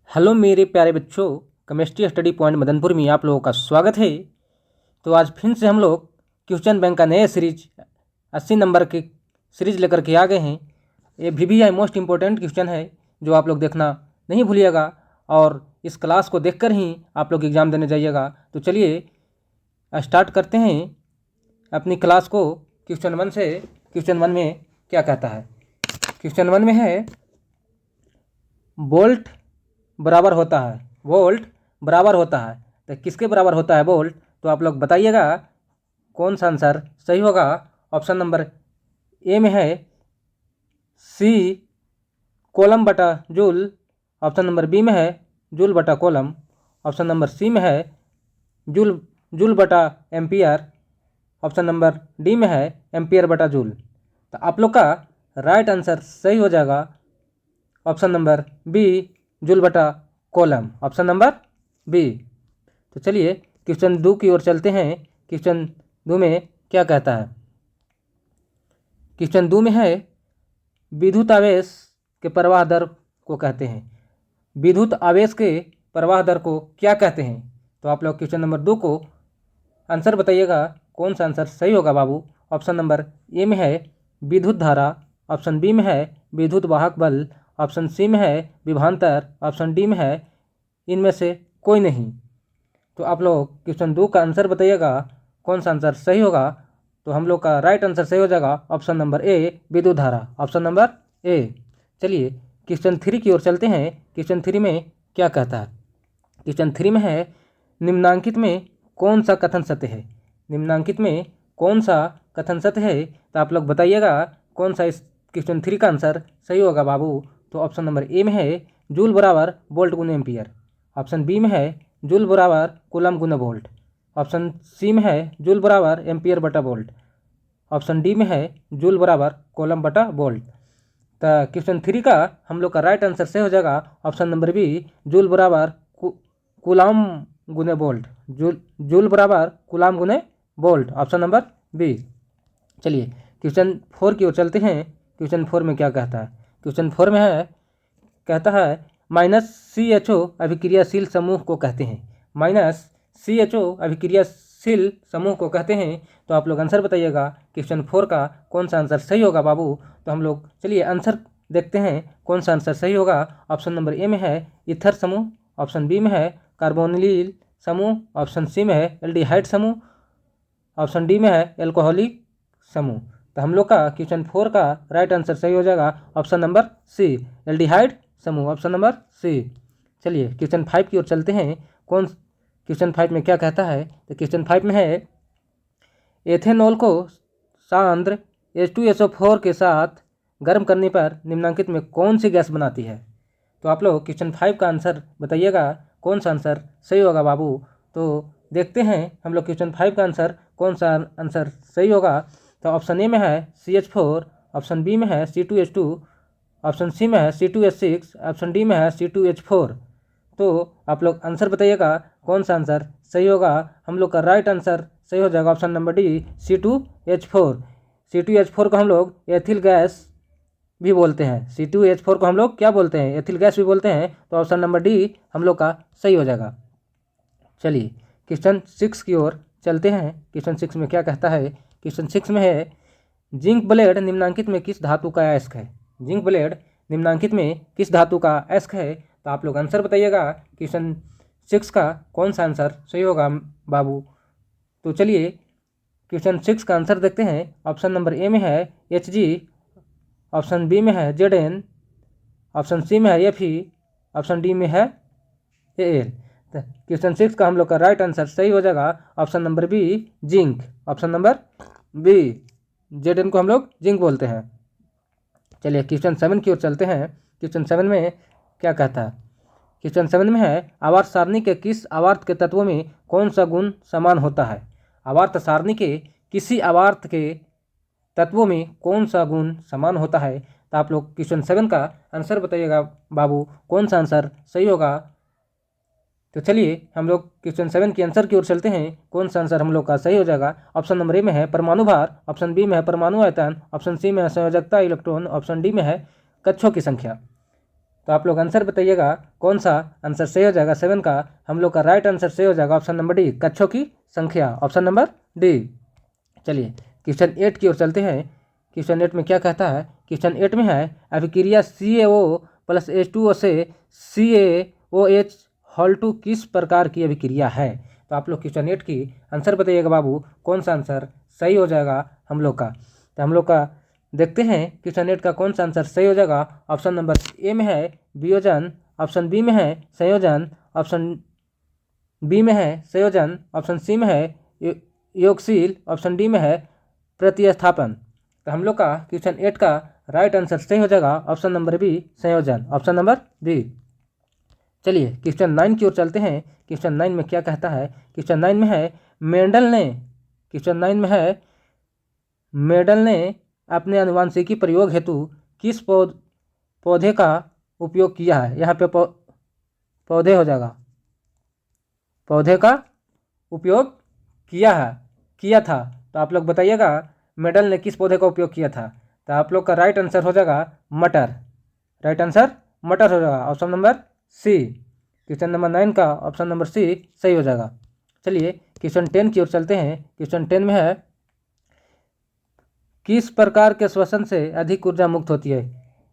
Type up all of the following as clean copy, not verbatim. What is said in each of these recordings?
Hello मेरे प्यारे बच्चों, केमिस्ट्री स्टडी पॉइंट मदनपुर में आप लोगों का स्वागत है। तो आज फिर से हम लोग क्वेश्चन बैंक का नया सीरीज 80 नंबर की सीरीज लेकर के आ गए हैं। ये VVI मोस्ट इम्पोर्टेंट क्वेश्चन है जो आप लोग देखना नहीं भूलिएगा और इस क्लास को देखकर ही आप लोग एग्ज़ाम देने जाइएगा। तो चलिए स्टार्ट करते हैं अपनी क्लास को क्वेश्चन 1 से। क्वेश्चन 1 में क्या कहता है? क्वेश्चन 1 में है वोल्ट बराबर होता है। वोल्ट बराबर होता है तो किसके बराबर होता है वोल्ट? तो आप लोग बताइएगा कौन सा आंसर सही होगा। ऑप्शन नंबर ए में है सी कोलम बटा जूल। ऑप्शन नंबर बी में है जूल बटा कोलम। ऑप्शन नंबर सी में है जूल जूल बटा एम्पियर। ऑप्शन नंबर डी में है एम्पियर बटा जूल। तो आप लोग का राइट आंसर सही हो जाएगा ऑप्शन नंबर बी जूल बटा कोलम। Option number B. तो चलिए क्वेश्चन 2 की ओर चलते हैं। क्वेश्चन 2 में क्या कहता है? क्वेश्चन 2 में है विद्युत आवेश के प्रवाह दर को कहते हैं। विद्युत आवेश के प्रवाह दर को क्या कहते हैं? तो आप लोग क्वेश्चन नंबर 2 को आंसर बताइएगा कौन सा आंसर सही होगा बाबू। ऑप्शन नंबर ए में है विद्युत धारा। ऑप्शन बी में है विद्युत वाहक बल। ऑप्शन सी में है विभवांतर। ऑप्शन डी में है इनमें से कोई नहीं। तो आप लोग क्वेश्चन 2 का आंसर बताइएगा कौन सा आंसर सही होगा। तो हम लोग का राइट आंसर सही हो जाएगा ऑप्शन नंबर ए विद्युत धारा। Option number A. चलिए क्वेश्चन 3 की ओर चलते हैं। क्वेश्चन 3 में क्या कहता है? क्वेश्चन 3 में है निम्नांकित में कौन सा कथन सत्य है? निम्नांकित में कौन सा कथन सत्य है? तो आप लोग बताइएगा कौन सा इस क्वेश्चन 3 का आंसर सही होगा बाबू। तो ऑप्शन नंबर ए में है जूल बराबर वोल्ट गुना एम्पियर। ऑप्शन बी में है जूल बराबर कूलम गुना वोल्ट। ऑप्शन सी में है जूल बराबर एम्पियर बटा वोल्ट। ऑप्शन डी में है जूल बराबर कूलम बटा वोल्ट। तो क्वेश्चन 3 का हम लोग का राइट आंसर सही हो जाएगा ऑप्शन नंबर बी जूल बराबर कूलम गुने वोल्ट। जूल बराबर कूलम गुने वोल्ट। Option number B. चलिए क्वेश्चन 4 की ओर चलते हैं। क्वेश्चन 4 में क्या कहता है? क्वेश्चन 4 में है कहता है -CHO अभिक्रियाशील समूह को कहते हैं। -CHO अभिक्रियाशील समूह को कहते हैं। तो आप लोग आंसर बताइएगा क्वेश्चन 4 का कौन सा आंसर सही होगा बाबू। तो हम लोग चलिए आंसर देखते हैं कौन सा आंसर सही होगा। ऑप्शन नंबर ए में है ईथर समूह। ऑप्शन बी में है कार्बोनिल समूह। ऑप्शन सी में है एल्डिहाइड समूह। ऑप्शन डी में है एल्कोहलिक समूह। तो हम लोग का क्वेश्चन 4 का राइट आंसर सही हो जाएगा ऑप्शन नंबर सी एल्डिहाइड समूह। Option number C. चलिए क्वेश्चन 5 की ओर चलते हैं। कौन क्वेश्चन 5 में क्या कहता है? तो क्वेश्चन 5 में है एथेनॉल को सांद्र H2SO4 के साथ गर्म करने पर निम्नांकित में कौन सी गैस बनाती है? तो आप लोग क्वेश्चन 5 का आंसर बताइएगा कौन सा आंसर सही होगा बाबू। तो देखते हैं हम लोग क्वेश्चन 5 का आंसर कौन सा आंसर सही होगा। तो ऑप्शन ए में है CH4। ऑप्शन बी में है C2H2। ऑप्शन सी में है C2H6। ऑप्शन डी में है C2H4। तो आप लोग आंसर बताइएगा कौन सा आंसर सही होगा। हम लोग का राइट आंसर सही हो जाएगा option number D C2H4। C2H4 को हम लोग एथिल गैस भी बोलते हैं। C2H4 को हम लोग क्या बोलते हैं? एथिल गैस भी बोलते हैं। तो ऑप्शन नंबर डी हम लोग का सही हो जाएगा। चलिए क्वेश्चन 6 की ओर चलते हैं। क्वेश्चन 6 में क्या कहता है? क्वेश्चन 6 में है जिंक ब्लेड निम्नांकित में किस धातु का अयस्क है? जिंक ब्लेड निम्नांकित में किस धातु का अयस्क है? तो आप लोग आंसर बताइएगा क्वेश्चन 6 का कौन सा आंसर सही होगा बाबू। तो चलिए क्वेश्चन 6 का आंसर देखते हैं। ऑप्शन नंबर ए में है Hg। ऑप्शन बी में है Zn। ऑप्शन सी में है Fe। ऑप्शन डी में है Al। क्वेश्चन 6 का हम लोग का राइट आंसर सही हो जाएगा option number B zinc. Option number B Zn को हम लोग जिंक बोलते हैं। चलिए क्वेश्चन 7 की ओर चलते हैं। क्वेश्चन 7 में क्या कहता है? क्वेश्चन 7 में है आवर्त सारणी के किस आवर्त के तत्वों में कौन सा गुण समान होता है? आवर्त सारणी के किसी आवर्त के तत्वों में कौन सा गुण समान होता है? तो आप लोग क्वेश्चन 7 का आंसर बताइएगा बाबू कौन सा आंसर सही होगा। तो चलिए हम लोग क्वेश्चन 7 के आंसर की ओर चलते हैं। कौन सा आंसर हम लोग का सही हो जाएगा? ऑप्शन नंबर ए में है परमाणु भार। ऑप्शन बी में है परमाणु आयतन। ऑप्शन सी में है संयोजकता इलेक्ट्रॉन। ऑप्शन डी में है कक्षों की संख्या। तो आप लोग आंसर बताइएगा कौन सा आंसर सही हो जाएगा। 7 का हम लोग का राइट आंसर सही हो जाएगा ऑप्शन नंबर डी, कक्षों की संख्या, ऑप्शन नंबर डी। चलिए क्वेश्चन 8 की ओर चलते हैं। क्वेश्चन 8 में क्या कहता है, क्वेश्चन 8 में है अभिक्रिया CaO प्लस H2O से CaOH हॉल टू किस प्रकार की अभिक्रिया है। तो आप लोग क्वेश्चन 8 की आंसर बताइएगा बाबू, कौन सा आंसर सही हो जाएगा हम लोग का। तो हम लोग का देखते हैं क्वेश्चन 8 का कौन सा आंसर सही हो जाएगा। ऑप्शन नंबर ए में है वियोजन, ऑप्शन बी में है संयोजन, ऑप्शन बी में है संयोजन, ऑप्शन सी में है योगशील, ऑप्शन डी में है प्रतिस्थापन। तो हम लोग का क्वेश्चन 8 का राइट आंसर सही हो जाएगा ऑप्शन नंबर बी, संयोजन, ऑप्शन नंबर बी। चलिए क्वेश्चन 9 की ओर चलते हैं। क्वेश्चन 9 में क्या कहता है, क्वेश्चन 9 में है मेंडल ने, क्वेश्चन 9 में है मेंडल ने अपने आनुवांशिकी प्रयोग हेतु किस पौधे का उपयोग किया है। यहाँ पे पौधे हो जाएगा, पौधे का उपयोग किया था। तो आप लोग बताइएगा मेंडल ने किस पौधे का उपयोग किया था। तो आप लोग का राइट आंसर हो जाएगा मटर, राइट आंसर मटर हो जाएगा, option number C. Question number 9 का ऑप्शन नंबर सी सही हो जाएगा। चलिए क्वेश्चन 10 की ओर चलते हैं। क्वेश्चन 10 में है किस प्रकार के श्वसन से अधिक ऊर्जा मुक्त होती है।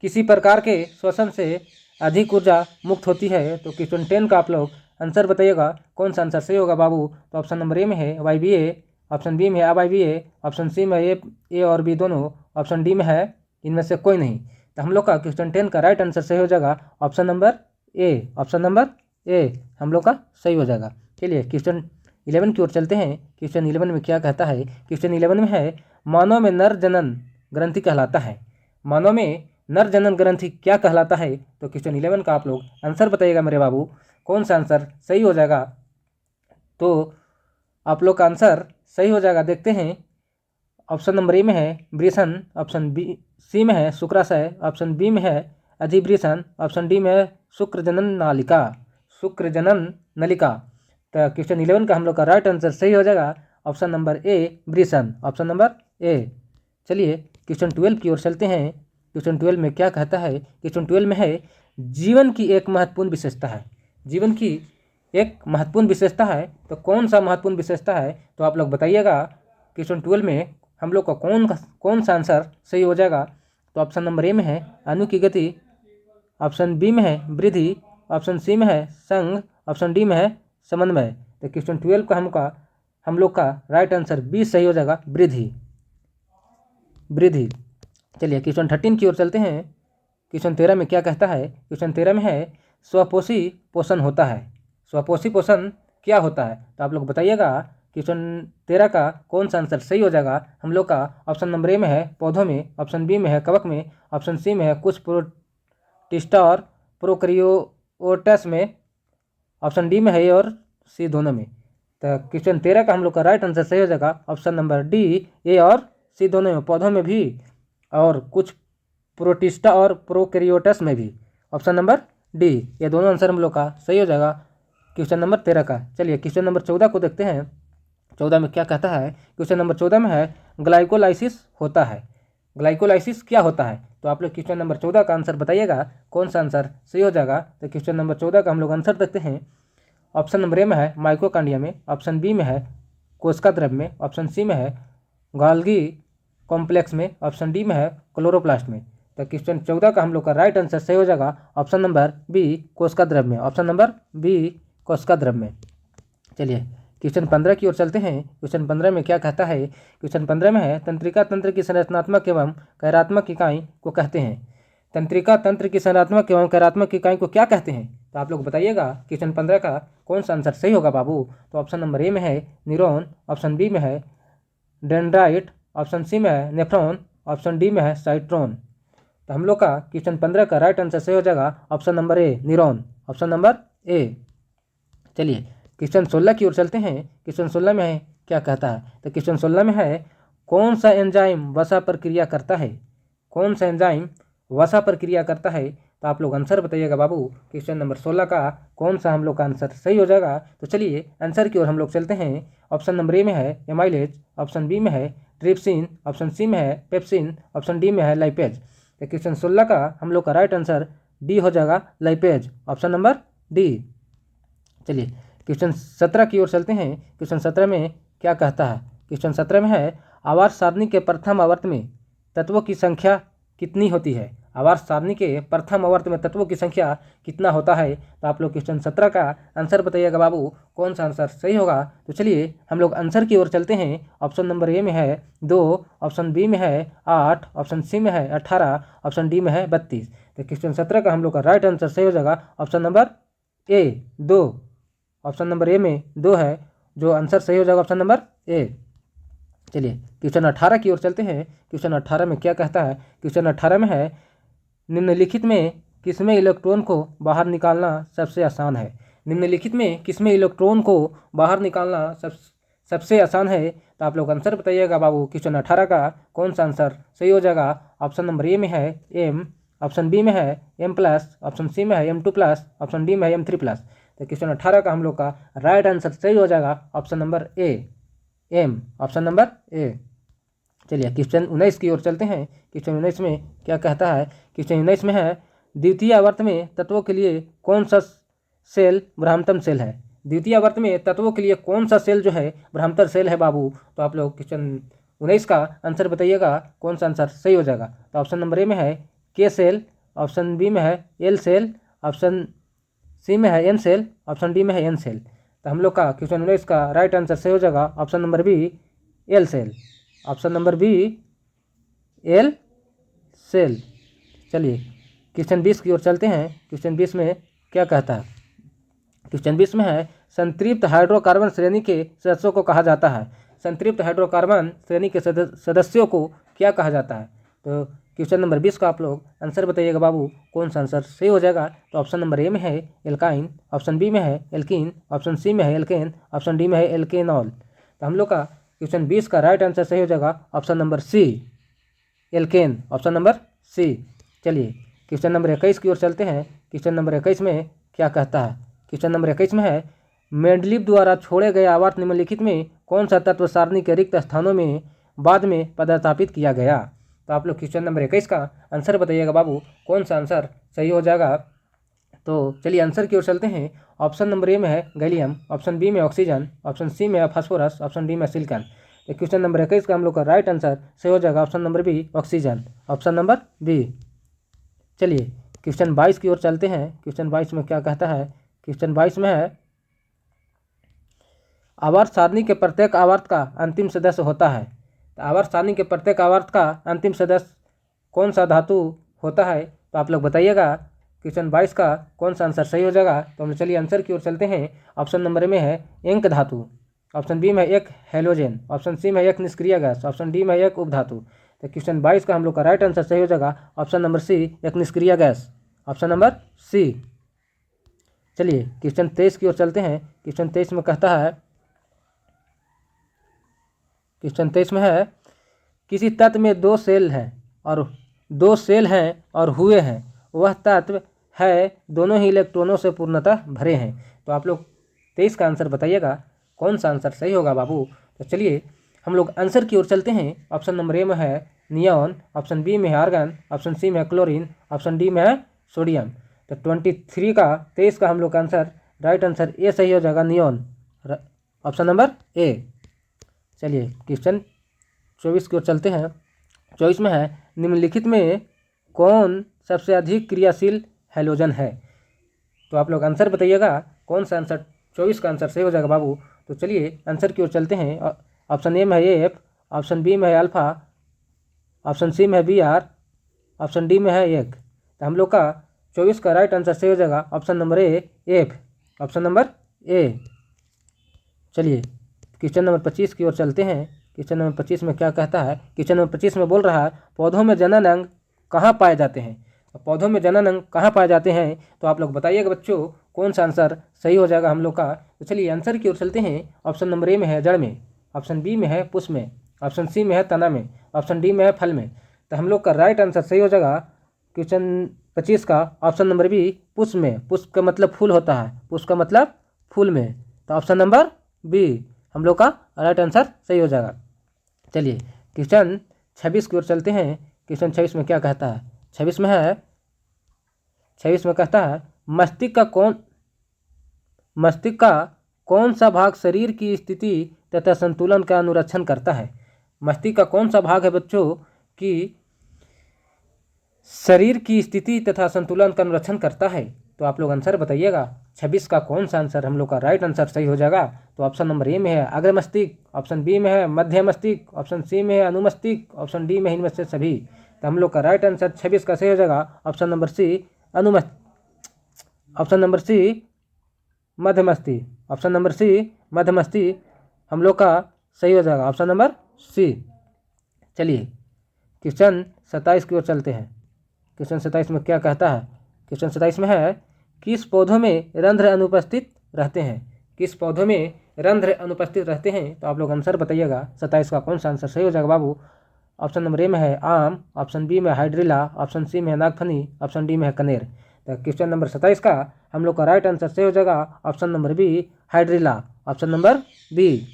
किसी प्रकार के श्वसन से अधिक ऊर्जा मुक्त होती है। तो क्वेश्चन 10 का आप लोग आंसर बताइएगा कौन सा आंसर सही होगा बाबू। तो ऑप्शन नंबर ए में है YBA, ऑप्शन बी में है AYBA, ऑप्शन सी में ए और बी दोनों, ऑप्शन डी में है इनमें से कोई नहीं। तो हम लोग का क्वेश्चन 10 का राइट आंसर सही हो जाएगा ऑप्शन नंबर ए, ऑप्शन नंबर ए हम लोग का सही हो जाएगा। चलिए क्वेश्चन 11 की ओर चलते हैं। क्वेश्चन 11 में क्या कहता है, क्वेश्चन 11 में है मानव में नर जनन ग्रंथि कहलाता है। मानव में नर जनन ग्रंथि क्या कहलाता है। तो क्वेश्चन 11 का आप लोग आंसर बताइएगा मेरे बाबू, कौन सा आंसर सही हो जाएगा। तो आप लोग का आंसर सही हो जाएगा, देखते हैं। ऑप्शन नंबर ए में है वृषण, ऑप्शन बी सी में है शुक्राशय, ऑप्शन बी में है अधिवृषण, ऑप्शन डी में है शुक्रजनन नालिका, शुक्रजनन नलिका। तो क्वेश्चन 11 का हम लोग का राइट आंसर सही हो जाएगा ऑप्शन नंबर ए वृषण, ऑप्शन नंबर ए। चलिए क्वेश्चन 12 की ओर चलते हैं। क्वेश्चन 12 में क्या कहता है, क्वेश्चन 12 में है जीवन की एक महत्वपूर्ण विशेषता है। जीवन की एक महत्वपूर्ण विशेषता है, तो कौन सा महत्वपूर्ण विशेषता है। तो आप लोग बताइएगा क्वेश्चन 12 में हम लोग का कौन सा आंसर सही हो जाएगा। तो ऑप्शन नंबर ए में है अणु की गति, ऑप्शन बी में है वृद्धि, ऑप्शन सी में है संघ, ऑप्शन डी में है समन्वय। तो क्वेश्चन 12 का हम लोग का राइट आंसर बी सही हो जाएगा, वृद्धि, वृद्धि। चलिए क्वेश्चन 13 की ओर चलते हैं। क्वेश्चन 13 में क्या कहता है, क्वेश्चन 13 में है स्वपोषी पोषण होता है। स्वपोषी पोषण क्या होता है। तो आप लोग बताइएगा क्वेश्चन 13 का कौन सा आंसर सही हो जाएगा हम लोग का। ऑप्शन नंबर ए में है पौधों में, ऑप्शन बी में है कवक में, ऑप्शन सी में है कुछ प्रोटिस्टा और प्रोकैरियोट्स में, ऑप्शन डी में है ए और सी दोनों में। तो क्वेश्चन 13 का हम लोग का राइट आंसर सही हो जाएगा ऑप्शन नंबर डी, ए और सी दोनों में, पौधों में भी और कुछ प्रोटिस्टा और प्रोकैरियोट्स में भी, ऑप्शन नंबर डी। ये दोनों आंसर हम लोग का सही हो जाएगा क्वेश्चन नंबर 13 का। चलिए क्वेश्चन नंबर 14 को देखते हैं। 14 में क्या कहता है, क्वेश्चन नंबर 14 में है ग्लाइकोलाइसिस होता है। ग्लाइकोलाइसिस क्या होता है। तो आप लोग क्वेश्चन नंबर 14 का आंसर बताइएगा कौन सा आंसर सही हो जाएगा। तो क्वेश्चन नंबर 14 का हम लोग आंसर देखते हैं। ऑप्शन नंबर ए में है माइटोकॉन्ड्रिया में, ऑप्शन बी में है कोशिका द्रव्य में, ऑप्शन सी में है गोल्गी कॉम्प्लेक्स में, ऑप्शन डी में है क्लोरोप्लास्ट में। तो क्वेश्चन 14 का हम लोग का राइट आंसर सही हो जाएगा ऑप्शन नंबर बी कोशिका द्रव्य में, ऑप्शन नंबर बी कोशिका द्रव्य में। चलिए क्वेश्चन 15 की ओर चलते हैं। क्वेश्चन 15 में क्या कहता है, क्वेश्चन 15 में है तंत्रिका तंत्र की संरचनात्मक एवं कार्यात्मक इकाई को कहते हैं। तंत्रिका तंत्र की संरचनात्मक एवं कार्यात्मक इकाई को क्या कहते हैं। तो आप लोग बताइएगा क्वेश्चन 15 का कौन सा आंसर सही होगा बाबू। तो ऑप्शन नंबर ए में है न्यूरॉन, ऑप्शन बी में है डेंड्राइट, ऑप्शन सी में है नेफ्रॉन, ऑप्शन डी में है साइट्रोन। तो हम लोग का क्वेश्चन 15 का राइट आंसर सही हो जाएगा option number A neuron, option number A. चलिए क्वेश्चन 16 की ओर चलते हैं। क्वेश्चन 16 में क्या कहता है। तो क्वेश्चन 16 में है कौन सा एंजाइम वसा पर क्रिया करता है। कौन सा एंजाइम वसा पर क्रिया करता है। तो आप लोग आंसर बताइएगा बाबू क्वेश्चन नंबर 16 का कौन सा हम लोग का आंसर सही हो जाएगा। तो चलिए आंसर की ओर हम लोग चलते हैं। ऑप्शन नंबर ए में है एमाइलेज, ऑप्शन बी में है ट्रिप्सिन, ऑप्शन सी में है पेप्सिन, ऑप्शन डी में है लाइपेज। तो क्वेश्चन 16 का हम लोग का राइट आंसर डी हो जाएगा लाइपेज, ऑप्शन नंबर डी। चलिए क्वेश्चन 17 की ओर चलते हैं। क्वेश्चन 17 में क्या कहता है? क्वेश्चन 17 में है आवर्त सारणी के प्रथम आवर्त में तत्वों की संख्या कितनी होती है? आवर्त सारणी के प्रथम आवर्त में तत्वों की संख्या कितना होता है? तो आप लोग क्वेश्चन 17 का आंसर बताइएगा बाबू, कौन सा आंसर सही होगा। तो चलिए हम लोग आंसर की ओर चलते हैं। ऑप्शन नंबर ए में है 2, ऑप्शन बी में है 8, ऑप्शन सी में है 18, ऑप्शन डी में है 32। तो क्वेश्चन 17 का हम लोग का राइट आंसर सही हो जाएगा ऑप्शन नंबर ए 2। ऑप्शन नंबर ए में 2 है जो आंसर सही हो जाएगा ऑप्शन नंबर ए। चलिए क्वेश्चन 18 की ओर चलते हैं। क्वेश्चन 18 में क्या कहता है? क्वेश्चन 18 में है निम्नलिखित में किसमें इलेक्ट्रॉन को बाहर निकालना सबसे आसान है? निम्नलिखित में किसमें इलेक्ट्रॉन को बाहर निकालना सबसे आसान है? तो आप लोग आंसर बताइएगा बाबू, क्वेश्चन 18 का कौन सा आंसर सही हो जाएगा। ऑप्शन नंबर ए में है एम, ऑप्शन बी में है M+, ऑप्शन सी में है M2+, ऑप्शन डी में है M3+। तो क्वेश्चन 18 का हम लोग का राइट आंसर सही हो जाएगा option number A M, option number A. चलिए क्वेश्चन 19 की ओर चलते हैं। क्वेश्चन 19 में क्या कहता है? क्वेश्चन 19 में है द्वितीय आवर्त में तत्वों के लिए कौन सा सेल ब्रह्मतम सेल है? द्वितीय आवर्त में तत्वों के लिए कौन सा सेल जो है ब्रह्मतर सेल है बाबू। तो आप लोग क्वेश्चन 19 का आंसर बताइएगा, कौन सा आंसर सही हो जाएगा। तो ऑप्शन नंबर ए में है के सेल, ऑप्शन बी में है एल सेल, ऑप्शन सी में है एन सेल, ऑप्शन डी में है एन सेल। तो हम लोग का क्वेश्चन 19 का राइट आंसर सही हो जाएगा option number B L cell, option number B L cell. चलिए क्वेश्चन 20 की ओर चलते हैं। क्वेश्चन 20 में क्या कहता है? क्वेश्चन 20 में है संतृप्त हाइड्रोकार्बन श्रेणी के सदस्यों को कहा जाता है। संतृप्त हाइड्रोकार्बन श्रेणी के सदस्यों को क्या कहा जाता है? तो क्वेश्चन नंबर 20 का आप लोग आंसर बताइएगा बाबू, कौन सा आंसर सही हो जाएगा। तो ऑप्शन नंबर ए में है एल्काइन, ऑप्शन बी में है एल्कीन, ऑप्शन सी में है एल्केन, ऑप्शन डी में है एल्केनॉल। तो हम लोग का क्वेश्चन 20 का राइट आंसर सही हो जाएगा option number C alkane, option number C. चलिए क्वेश्चन नंबर 21 की ओर चलते हैं। क्वेश्चन नंबर 21 में क्या कहता है? क्वेश्चन नंबर 21 में है मेंडलीव द्वारा छोड़े गए आवर्त निम्नलिखित में कौन सा तत्व सारणी के रिक्त स्थानों में बाद में पदस्थापित किया गया? तो आप लोग क्वेश्चन नंबर 21 का आंसर बताइएगा बाबू, कौन सा आंसर सही हो जाएगा। तो चलिए आंसर की ओर चलते हैं। ऑप्शन नंबर ए में है गैलियम, ऑप्शन बी में ऑक्सीजन, ऑप्शन सी में है फास्फोरस, ऑप्शन डी में सिलिकॉन। तो क्वेश्चन नंबर 21 का हम लोग का राइट आंसर सही हो जाएगा option number B oxygen, option number B. चलिए क्वेश्चन 22 की ओर चलते हैं। क्वेश्चन 22 में क्या कहता है? क्वेश्चन 22 में है आवर्त सारणी के प्रत्येक आवर्त का अंतिम सदस्य होता है। तो आवर्त सारणी के प्रत्येक आवर्त का अंतिम सदस्य कौन सा धातु होता है? तो आप लोग बताइएगा क्वेश्चन 22 का कौन सा आंसर सही हो जाएगा। तो हम चलिए आंसर की ओर चलते हैं। ऑप्शन नंबर ए में है इंक धातु, ऑप्शन बी में एक हेलोजन, ऑप्शन सी में एक निष्क्रिय गैस, ऑप्शन डी में एक उपधातु। तो क्वेश्चन 22 का हम लोग का राइट आंसर सही हो जाएगा ऑप्शन नंबर सी एक निष्क्रिय गैस, ऑप्शन नंबर सी। चलिए क्वेश्चन 23 की ओर चलते हैं। क्वेश्चन 23 में कहता है, क्वेश्चन 23 में है किसी तत्व में दो सेल हैं और हुए हैं, वह तत्व है दोनों ही इलेक्ट्रॉनों से पूर्णतः भरे हैं। तो आप लोग 23 का आंसर बताइएगा, कौन सा आंसर सही होगा बाबू। तो चलिए हम लोग आंसर की ओर चलते हैं। ऑप्शन नंबर ए में है नियॉन, ऑप्शन बी में है आर्गन, ऑप्शन सी में है क्लोरीन, ऑप्शन डी में है सोडियम। तो 23 का हम लोग का आंसर राइट आंसर ए सही हो जाएगा नियॉन, ऑप्शन नंबर ए। चलिए क्वेश्चन 24 की ओर चलते हैं। 24 में है निम्नलिखित में कौन सबसे अधिक क्रियाशील हैलोजन है? तो आप लोग आंसर बताइएगा, कौन सा आंसर 24 का आंसर सही हो जाएगा बाबू। तो चलिए आंसर की ओर चलते हैं। ऑप्शन ए में है एफ, ऑप्शन बी में है अल्फा, ऑप्शन सी में है Br, ऑप्शन डी में है एक। तो हम लोग का 24 का राइट आंसर सही हो जाएगा option number A F, option number A. चलिए क्वेश्चन नंबर 25 की ओर चलते हैं। क्वेश्चन नंबर 25 में क्या कहता है? क्वेश्चन नंबर 25 में बोल रहा है पौधों में जनन अंग कहाँ पाए जाते हैं? पौधों में जनन अंग कहाँ पाए जाते हैं? तो आप लोग बताइएगा बच्चों, कौन सा आंसर सही हो जाएगा हम लोग का। तो चलिए आंसर की ओर चलते हैं। ऑप्शन नंबर ए में है जड़ में, ऑप्शन बी में है पुष्प में, ऑप्शन सी में है तना में, ऑप्शन डी में है फल में। तो हम लोग का राइट आंसर सही हो जाएगा क्वेश्चन 25 का ऑप्शन नंबर बी पुष्प में। पुष्प का मतलब फूल होता है, पुष्प का मतलब फूल में। तो ऑप्शन नंबर बी हम लोग का राइट आंसर सही हो जाएगा। चलिए क्वेश्चन 26 की ओर चलते हैं। क्वेश्चन 26 में क्या कहता है? 26 में है 26 में कहता है मस्तिष्क का कौन सा भाग शरीर की स्थिति तथा संतुलन का अनुरक्षण करता है। मस्तिष्क का कौन सा भाग है बच्चों कि शरीर की स्थिति तथा संतुलन का अनुरक्षण करता है। तो आप लोग आंसर बताइएगा 26 का कौन सा आंसर हम लोग का राइट आंसर सही हो जाएगा। तो ऑप्शन नंबर ए में है अग्र मस्तिष्क, ऑप्शन बी में है मध्य मस्तिष्क, ऑप्शन सी में है अनुमस्तिष्क, ऑप्शन डी में है इनमें से सभी। तो हम लोग का राइट आंसर 26 का सही हो जाएगा option number C option number C मध्य मस्तिष्क, ऑप्शन नंबर सी मध्य मस्तिष्क हम लोग का सही हो जाएगा ऑप्शन नंबर सी। चलिए क्वेश्चन 27 की ओर चलते हैं। क्वेश्चन 27 में क्या कहता है। क्वेश्चन 27 में है किस पौधों में रंध्र अनुपस्थित रहते हैं। किस पौधों में रंध्र अनुपस्थित रहते हैं। तो आप लोग आंसर बताइएगा 27 का कौन सा आंसर सही हो जाएगा बाबू। ऑप्शन नंबर ए में है आम, ऑप्शन बी में हाइड्रिला, ऑप्शन सी में है नागफनी, ऑप्शन डी में है कनेर। तो क्वेश्चन नंबर 27 का हम लोग का राइट आंसर सही हो जाएगा option number B hydrilla, option number B.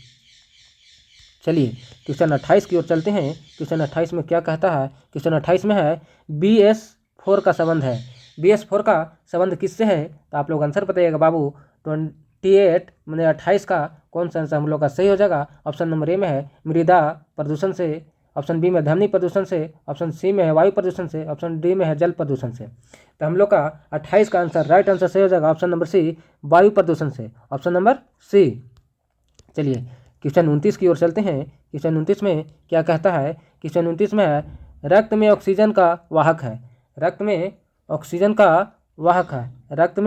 चलिए क्वेश्चन 28 की ओर चलते हैं। क्वेश्चन 28 में क्या कहता है। क्वेश्चन 28 में है BS4 का संबंध है। BS4 का संबंध किससे है। तो आप लोग आंसर बताइएगा बाबू 28 मैंने 28 का कौन सा आंसर हम लोग का सही हो जाएगा। ऑप्शन नंबर ए में है मृदा प्रदूषण से, ऑप्शन बी में ध्वनि प्रदूषण से, ऑप्शन सी में है वायु प्रदूषण से, ऑप्शन डी में है जल प्रदूषण से। तो हम लोग का 28 का आंसर राइट आंसर सही हो जाएगा ऑप्शन नंबर सी वायु प्रदूषण से, ऑप्शन नंबर सी। चलिए क्वेश्चन 29 की ओर चलते हैं। क्वेश्चन 29 में क्या कहता है। क्वेश्चन 29 में है रक्त में ऑक्सीजन का वाहक है। रक्त में ऑक्सीजन का वाहक है। रक्त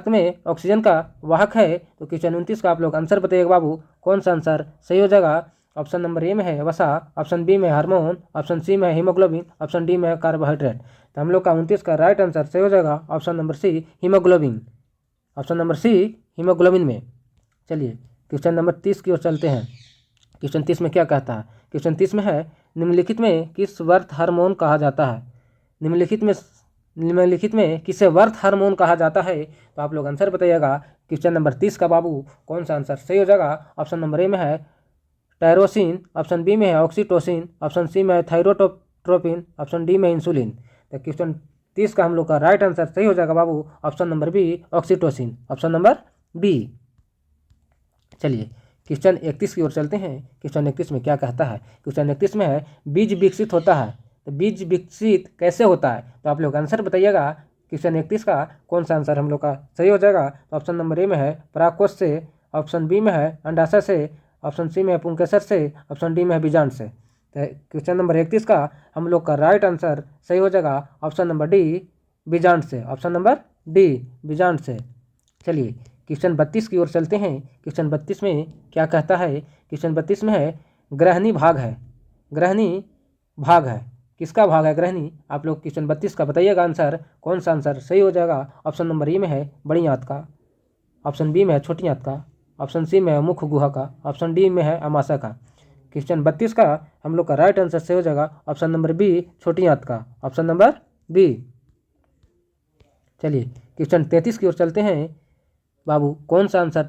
में ऑक्सीजन का वाहक है। तो क्वेश्चन 29 का आप लोग आंसर बताइएगा बाबू कौन सा आंसर सही हो जाएगा। ऑप्शन नंबर ए में है वसा, ऑप्शन बी में हार्मोन, ऑप्शन सी में हीमोग्लोबिन, ऑप्शन डी में कार्बोहाइड्रेट। तो हम लोग का 29 का राइट आंसर सही हो जाएगा option number C haemoglobin, option number C haemoglobin में। चलिए क्वेश्चन नंबर 30 की ओर चलते हैं। क्वेश्चन 30 में क्या कहता है। क्वेश्चन 30 में है निम्नलिखित में किस वर्थ हार्मोन कहा जाता है। निम्नलिखित में किसे वर्थ हार्मोन कहा जाता है। तो आप लोग आंसर बताइएगा क्वेश्चन नंबर 30 का बाबू कौन सा आंसर सही हो जाएगा। ऑप्शन नंबर ए में है टायरोसिन, ऑप्शन बी में है ऑक्सीटोसिन, ऑप्शन सी में है थायरोट्रोपिन, ऑप्शन डी में इंसुलिन। तो क्वेश्चन 30 का हम लोग का राइट आंसर सही हो जाएगा बाबू option number B oxytocin, option number B. चलिए क्वेश्चन 31 की ओर चलते हैं। क्वेश्चन 31 में क्या कहता है। क्वेश्चन 31 में है बीज विकसित होता है। तो बीज विकसित कैसे होता है। तो आप लोग आंसर बताइएगा क्वेश्चन 31 का कौन सा आंसर हम लोग का सही हो जाएगा। तो ऑप्शन नंबर ए में है परागकोश से, ऑप्शन बी में है अंडाशय से, ऑप्शन सी में है पुंकेसर से, ऑप्शन डी में है बीजांड से। तो क्वेश्चन नंबर 31 का हम लोग का राइट आंसर सही हो जाएगा ऑप्शन नंबर डी बीजांड से, ऑप्शन नंबर डी बीजांड से। चलिए क्वेश्चन 32 की ओर चलते हैं। क्वेश्चन 32 में क्या कहता है। क्वेश्चन 32 में है ग्रहणी भाग है। ग्रहणी भाग है किसका भाग है ग्रहणी। आप लोग क्वेश्चन 32 का बताइएगा आंसर कौन सा आंसर सही हो जाएगा। ऑप्शन नंबर ए में है बड़ी आंत का, ऑप्शन बी में है छोटी आंत का, ऑप्शन सी में है मुख्य गुहा का, ऑप्शन डी में है अमाशय का। क्वेश्चन 32 का हम लोग का राइट आंसर सही हो जाएगा ऑप्शन नंबर बी छोटी आंत का, ऑप्शन नंबर बी। चलिए क्वेश्चन 33 की ओर चलते हैं बाबू कौन सा आंसर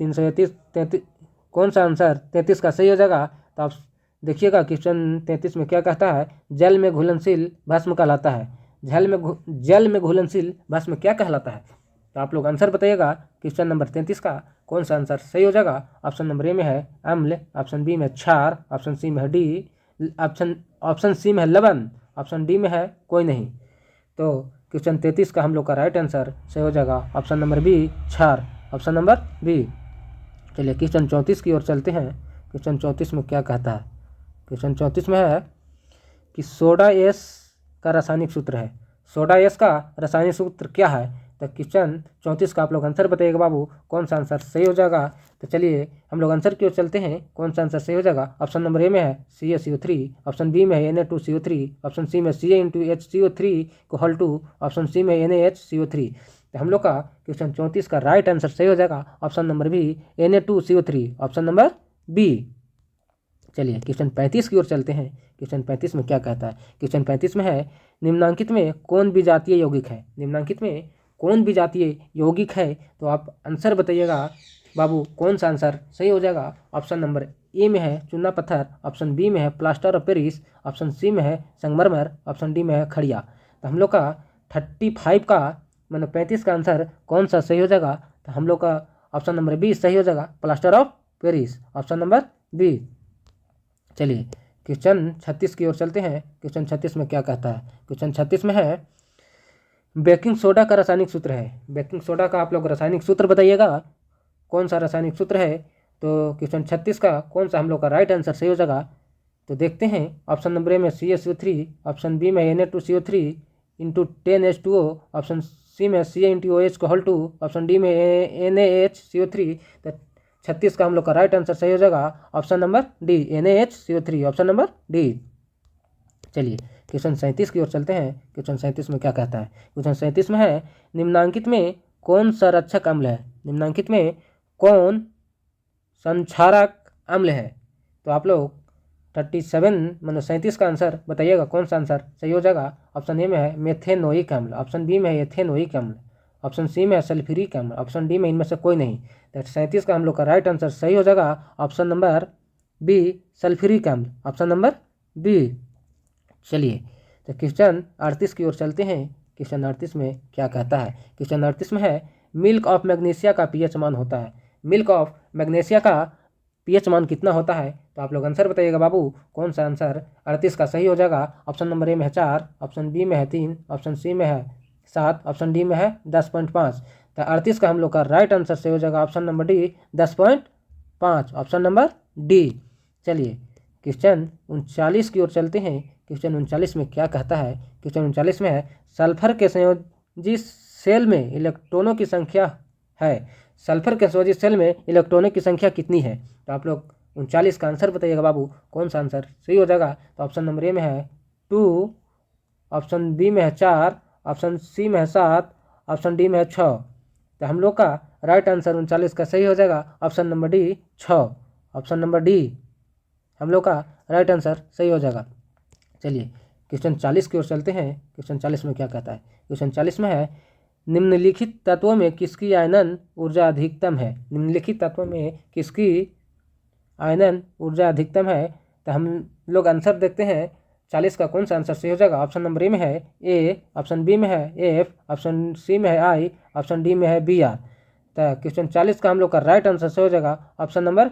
33 कौन सा आंसर 33 का सही हो जाएगा। तो आप देखिएगा क्वेश्चन 33 में क्या कहता है जल में घुलनशील भस्म कहलाता है। जल में घुलनशील भस्म क्या कहलाता है। तो आप लोग आंसर बताइएगा क्वेश्चन नंबर 33 का कौन सा आंसर सही हो जाएगा। ऑप्शन नंबर ए में है अम्ल, ऑप्शन बी में है क्षार, ऑप्शन सी में है डी, ऑप्शन सी में है लवण, ऑप्शन डी में है कोई नहीं। तो क्वेश्चन 33 का हम लोग का राइट आंसर सही हो जाएगा ऑप्शन नंबर बी क्षार, ऑप्शन नंबर बी। चलिए क्वेश्चन 34 की ओर चलते हैं। क्वेश्चन 34 में क्या कहता है। क्वेश्चन 34 में है कि सोडा एस का रासायनिक सूत्र है। सोडा एस का रासायनिक सूत्र क्या है। तो क्वेश्चन 34 का आप लोग आंसर बताइएगा बाबू कौन सा आंसर सही हो जाएगा। तो चलिए हम लोग आंसर की ओर चलते हैं कौन सा आंसर सही हो जाएगा। ऑप्शन नंबर ए में है CaCO3, ऑप्शन बी में है Na2CO3, ऑप्शन सी में Ca*HCO3 ऑप्शन सी में NaHCO3। तो हम लोग का क्वेश्चन 34 का राइट आंसर सही हो जाएगा option number B Na2CO3, option number B. चलिए क्वेश्चन 35 की ओर चलते हैं। क्वेश्चन 35 में क्या कहता है। क्वेश्चन 35 में है निम्नांकित में कौन विजातीय यौगिक है। निम्नांकित में कौन विजातीय यौगिक है। तो आप आंसर बताइएगा बाबू कौन सा आंसर सही हो जाएगा। ऑप्शन नंबर ए में है चूना पत्थर, ऑप्शन बी में है plaster of Paris, option C में है संगमरमर, ऑप्शन डी में है खड़िया। तो हम लोग का 35 का मतलब 35 का आंसर कौन सा सही हो जाएगा? तो हम लोग का ऑप्शन नंबर बी सही हो जाएगा, plaster of Paris, option number B. चलिए क्वेश्चन 36 की ओर चलते हैं। क्वेश्चन 36 में क्या कहता है? क्वेश्चन 36 में है बेकिंग सोडा का रासायनिक सूत्र है। बेकिंग सोडा का आप लोग रासायनिक सूत्र बताइएगा, कौन सा रासायनिक सूत्र है? तो क्वेश्चन 36 का कौन सा हम लोग का राइट आंसर सही हो जाएगा? तो देखते हैं। ऑप्शन नंबर ए में CaCO3, ऑप्शन बी में Na2CO3 into 10H2O, option C में Ca*OH2, ऑप्शन डी में NaHCO3। तो 36 का हम लोग का राइट आंसर सही हो जाएगा option number D, NaHCO3, option number D. चलिए क्वेश्चन 37 की ओर चलते हैं। क्वेश्चन 37 में क्या कहता है? क्वेश्चन 37 में है निम्नांकित में कौन संरक्षक अम्ल है? निम्नांकित में कौन संक्षारक अम्ल है? तो आप लोग 37 मतलब 37 का आंसर बताइएगा, कौन सा आंसर सही हो जाएगा? ऑप्शन ए में है मेथेनोइक अम्ल, ऑप्शन बी में है एथेनोइक अम्ल, ऑप्शन सी में है सल्फ्यूरिक अम्ल, ऑप्शन डी में इनमें से कोई नहीं। तो 37 का हम लोग का राइट आंसर सही हो जाएगा ऑप्शन नंबर बी, सल्फ्यूरिक अम्ल, ऑप्शन नंबर बी। चलिए तो क्वेश्चन 38 की ओर चलते हैं। क्वेश्चन 38 में क्या कहता है? क्वेश्चन 38 में है मिल्क ऑफ मैग्नीशिया का पीएच मान होता है। मिल्क ऑफ मैग्नीशिया का पीएच मान कितना होता है? तो आप लोग आंसर बताइएगा बाबू, कौन सा आंसर 38 का सही हो जाएगा? ऑप्शन नंबर ए में है 4, ऑप्शन बी में है 3, ऑप्शन सी में है 7, ऑप्शन डी में है 10.5। तो 38 का हम लोग का राइट आंसर सही हो जाएगा option number D, 10.5, option number D. चलिए क्वेश्चन 39 की ओर चलते हैं। क्वेश्चन 39 में क्या कहता है? क्वेश्चन 39 में है सल्फर के संयोजी सेल में इलेक्ट्रॉनों की संख्या है। सल्फर के संयोजी सेल में इलेक्ट्रॉनों की संख्या कितनी है? तो आप लोग 39 का आंसर बताइएगा बाबू, कौन सा आंसर सही हो जाएगा? तो ऑप्शन नंबर ए में है 2, ऑप्शन बी में है 4, ऑप्शन सी में है 7, ऑप्शन डी में है 6। तो हम लोग का राइट आंसर 39 का सही हो जाएगा option number D, 6, option number D हम लोग का राइट आंसर सही हो जाएगा। चलिए क्वेश्चन 40 की ओर चलते हैं। क्वेश्चन 40 में क्या कहता है? क्वेश्चन 40 में है निम्नलिखित तत्वों में किसकी आयनन ऊर्जा अधिकतम है? निम्नलिखित तत्वों में किसकी आयनन ऊर्जा अधिकतम है? तो हम लोग आंसर देखते हैं 40 का कौन सा आंसर सही हो जाएगा? ऑप्शन नंबर ए में है ए, ऑप्शन बी में है एफ, ऑप्शन सी में है आई, ऑप्शन डी में है बी आर। तो क्वेश्चन 40 का हम लोग का राइट आंसर सही हो जाएगा option number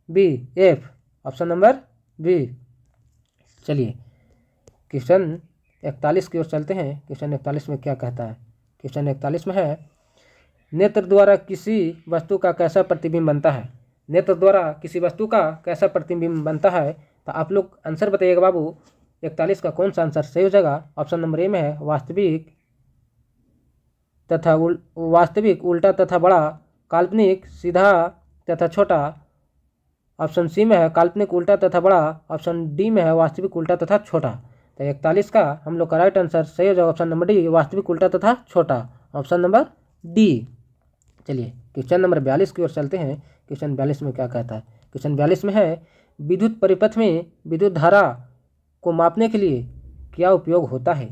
B, F, option number B. चलिए क्वेश्चन 41 की ओर चलते हैं। क्वेश्चन 41 में क्या कहता है? क्वेश्चन 41 में है नेत्र द्वारा किसी वस्तु का कैसा प्रतिबिंब बनता है? नेत्र द्वारा किसी वस्तु का कैसा प्रतिबिंब बनता है? तो आप लोग आंसर बताइएगा बाबू, 41 का कौन सा आंसर सही हो जाएगा? ऑप्शन नंबर ए में है वास्तविक, उल्टा तथा बड़ा, काल्पनिक, सीधा तथा छोटा, ऑप्शन सी में है काल्पनिक उल्टा तथा बड़ा, ऑप्शन डी में है वास्तविक उल्टा तथा छोटा। तो 41 का हम लोग का राइट आंसर सही हो जाएगा ऑप्शन नंबर डी, वास्तविक उल्टा तथा छोटा, ऑप्शन नंबर डी। चलिए क्वेश्चन नंबर 42 की ओर चलते हैं। क्वेश्चन 42 में क्या कहता है? क्वेश्चन 42 में है विद्युत परिपथ में विद्युत धारा को मापने के लिए क्या उपयोग होता है?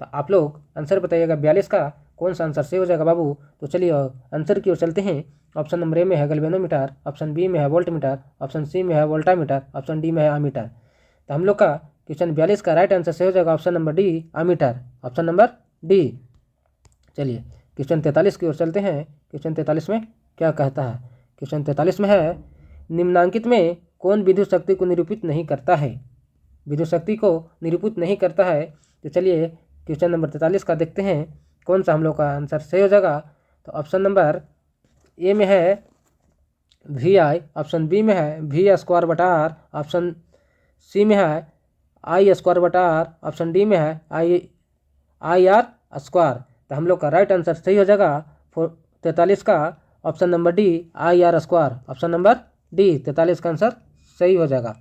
तो आप लोग आंसर बताइएगा 42 का कौन सा आंसर सही हो जाएगा बाबू? तो चलिए आंसर की ओर चलते हैं। ऑप्शन नंबर ए में है गैल्वेनोमीटर, ऑप्शन बी में है वोल्टमीटर, ऑप्शन सी में है वोल्टामीटर, ऑप्शन डी में है आमीटर। तो हम लोग का क्वेश्चन 42 का राइट आंसर सही हो जाएगा option number D, ammeter, option number D. चलिए क्वेश्चन 43 की ओर चलते हैं। क्वेश्चन 43 में क्या कहता है? क्वेश्चन 43 में है निम्नांकित में कौन विद्युत शक्ति को निरूपित नहीं करता है? विद्युत शक्ति को निरूपित नहीं करता है। तो चलिए क्वेश्चन नंबर 43 का देखते हैं कौन सा हम लोग का आंसर सही हो जाएगा। तो ऑप्शन नंबर ए में है वी आई, ऑप्शन बी में है वी स्क्वायर बटा आर, ऑप्शन सी में है आई स्क्वायर बटा आर, ऑप्शन डी में है आई आर स्क्वायर। तो हम लोग का राइट आंसर सही हो जाएगा 43 का option number D, I R square, option number D, 43 का आंसर सही हो जाएगा।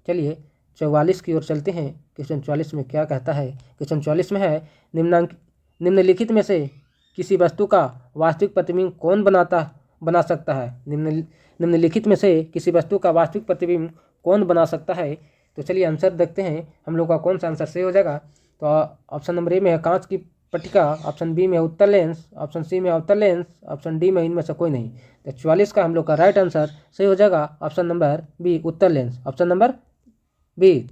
चलिए 44 की ओर चलते हैं। क्वेश्चन 44 में क्या कहता है? क्वेश्चन 44 में है निम्नलिखित में से किसी वस्तु का वास्तविक प्रतिबिंब कौन बना सकता है? निम्नलिखित में से किसी वस्तु का वास्तविक प्रतिबिंब कौन बना सकता है? तो चलिए आंसर देखते हैं हम लोग का कौन सा आंसर सही हो जाएगा। तो ऑप्शन नंबर ए में है कांच की पट्टिका, ऑप्शन बी में है उत्तल लेंस, ऑप्शन सी में है अवतल लेंस, ऑप्शन डी में इनमें से कोई नहीं। तो 44 का हम लोग का राइट आंसर सही हो जाएगा ऑप्शन नंबर बी, उत्तल लेंस, ऑप्शन नंबर बी।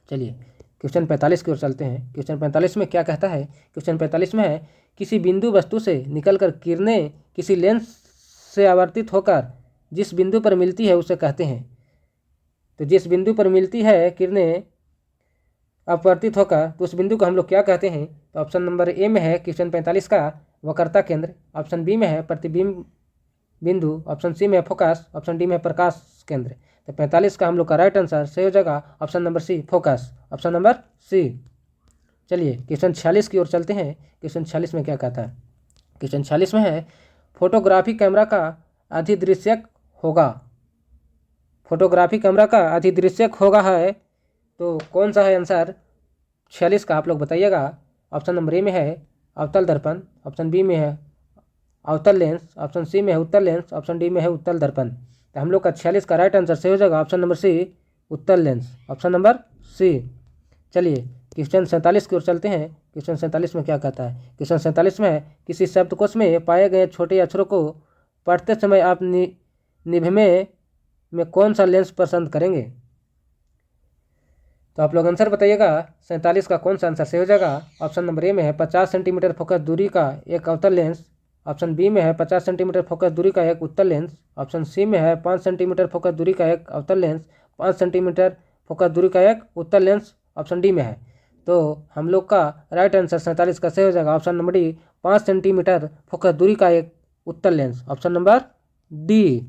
चलिए क्वेश्चन 45 की ओर चलते हैं। क्वेश्चन 45 में क्या कहता है? क्वेश्चन 45 में है किसी बिंदु वस्तु से निकलकर किरणें किसी लेंस से आवर्तित होकर जिस बिंदु पर मिलती है उसे कहते हैं। तो जिस बिंदु पर मिलती है किरणें अपवर्तित होकर तो उस बिंदु को हम लोग क्या कहते हैं? तो ऑप्शन नंबर ए में है क्वेश्चन 45 का वक्रता केंद्र, ऑप्शन बी में है प्रतिबिंब बिंदु, ऑप्शन सी में है फोकस, ऑप्शन डी में है प्रकाश केंद्र। तो 45 का हम लोग का राइट आंसर सही हो जाएगा option number C focus, option number C. चलिए क्वेश्चन 46 की ओर चलते हैं। क्वेश्चन 46 में क्या कहता है? क्वेश्चन 46 में है फोटोग्राफी कैमरा का अधिदृश्यक होगा। फोटोग्राफी कैमरा का अधिदृश्यक होगा है तो कौन सा है आंसर 46 का? आप लोग बताइएगा। ऑप्शन नंबर ए में है अवतल दर्पण, ऑप्शन बी में है अवतल लेंस, ऑप्शन सी में है उत्तल लेंस, ऑप्शन डी में है उत्तल दर्पण। तो हम लोग का 46 का राइट आंसर सही हो जाएगा ऑप्शन नंबर सी उत्तल लेंस, ऑप्शन नंबर सी। चलिए क्वेश्चन 47 की ओर चलते हैं। क्वेश्चन 47 में क्या कहता है? क्वेश्चन 47 में है किसी शब्दकोश में पाए गए छोटे अक्षरों को पढ़ते समय आप निभमे में कौन सा लेंस पसंद करेंगे? तो आप लोग आंसर बताइएगा। 47 का कौन सा आंसर सही हो जाएगा? ऑप्शन नंबर ए में है 50 सेंटीमीटर फोकस दूरी का एक अवतल लेंस, ऑप्शन बी में है 50 सेंटीमीटर फोकस दूरी का एक उत्तल लेंस, ऑप्शन सी में है 5 सेंटीमीटर फोकस दूरी का एक अवतल लेंस, 5 सेंटीमीटर फोकस दूरी का एक उत्तल लेंस, ऑप्शन डी में है। तो हम लोग का राइट आंसर 47 का सही हो जाएगा option number D 5 centimetre focus दूरी का एक उत्तल लेंस, ऑप्शन नंबर डी।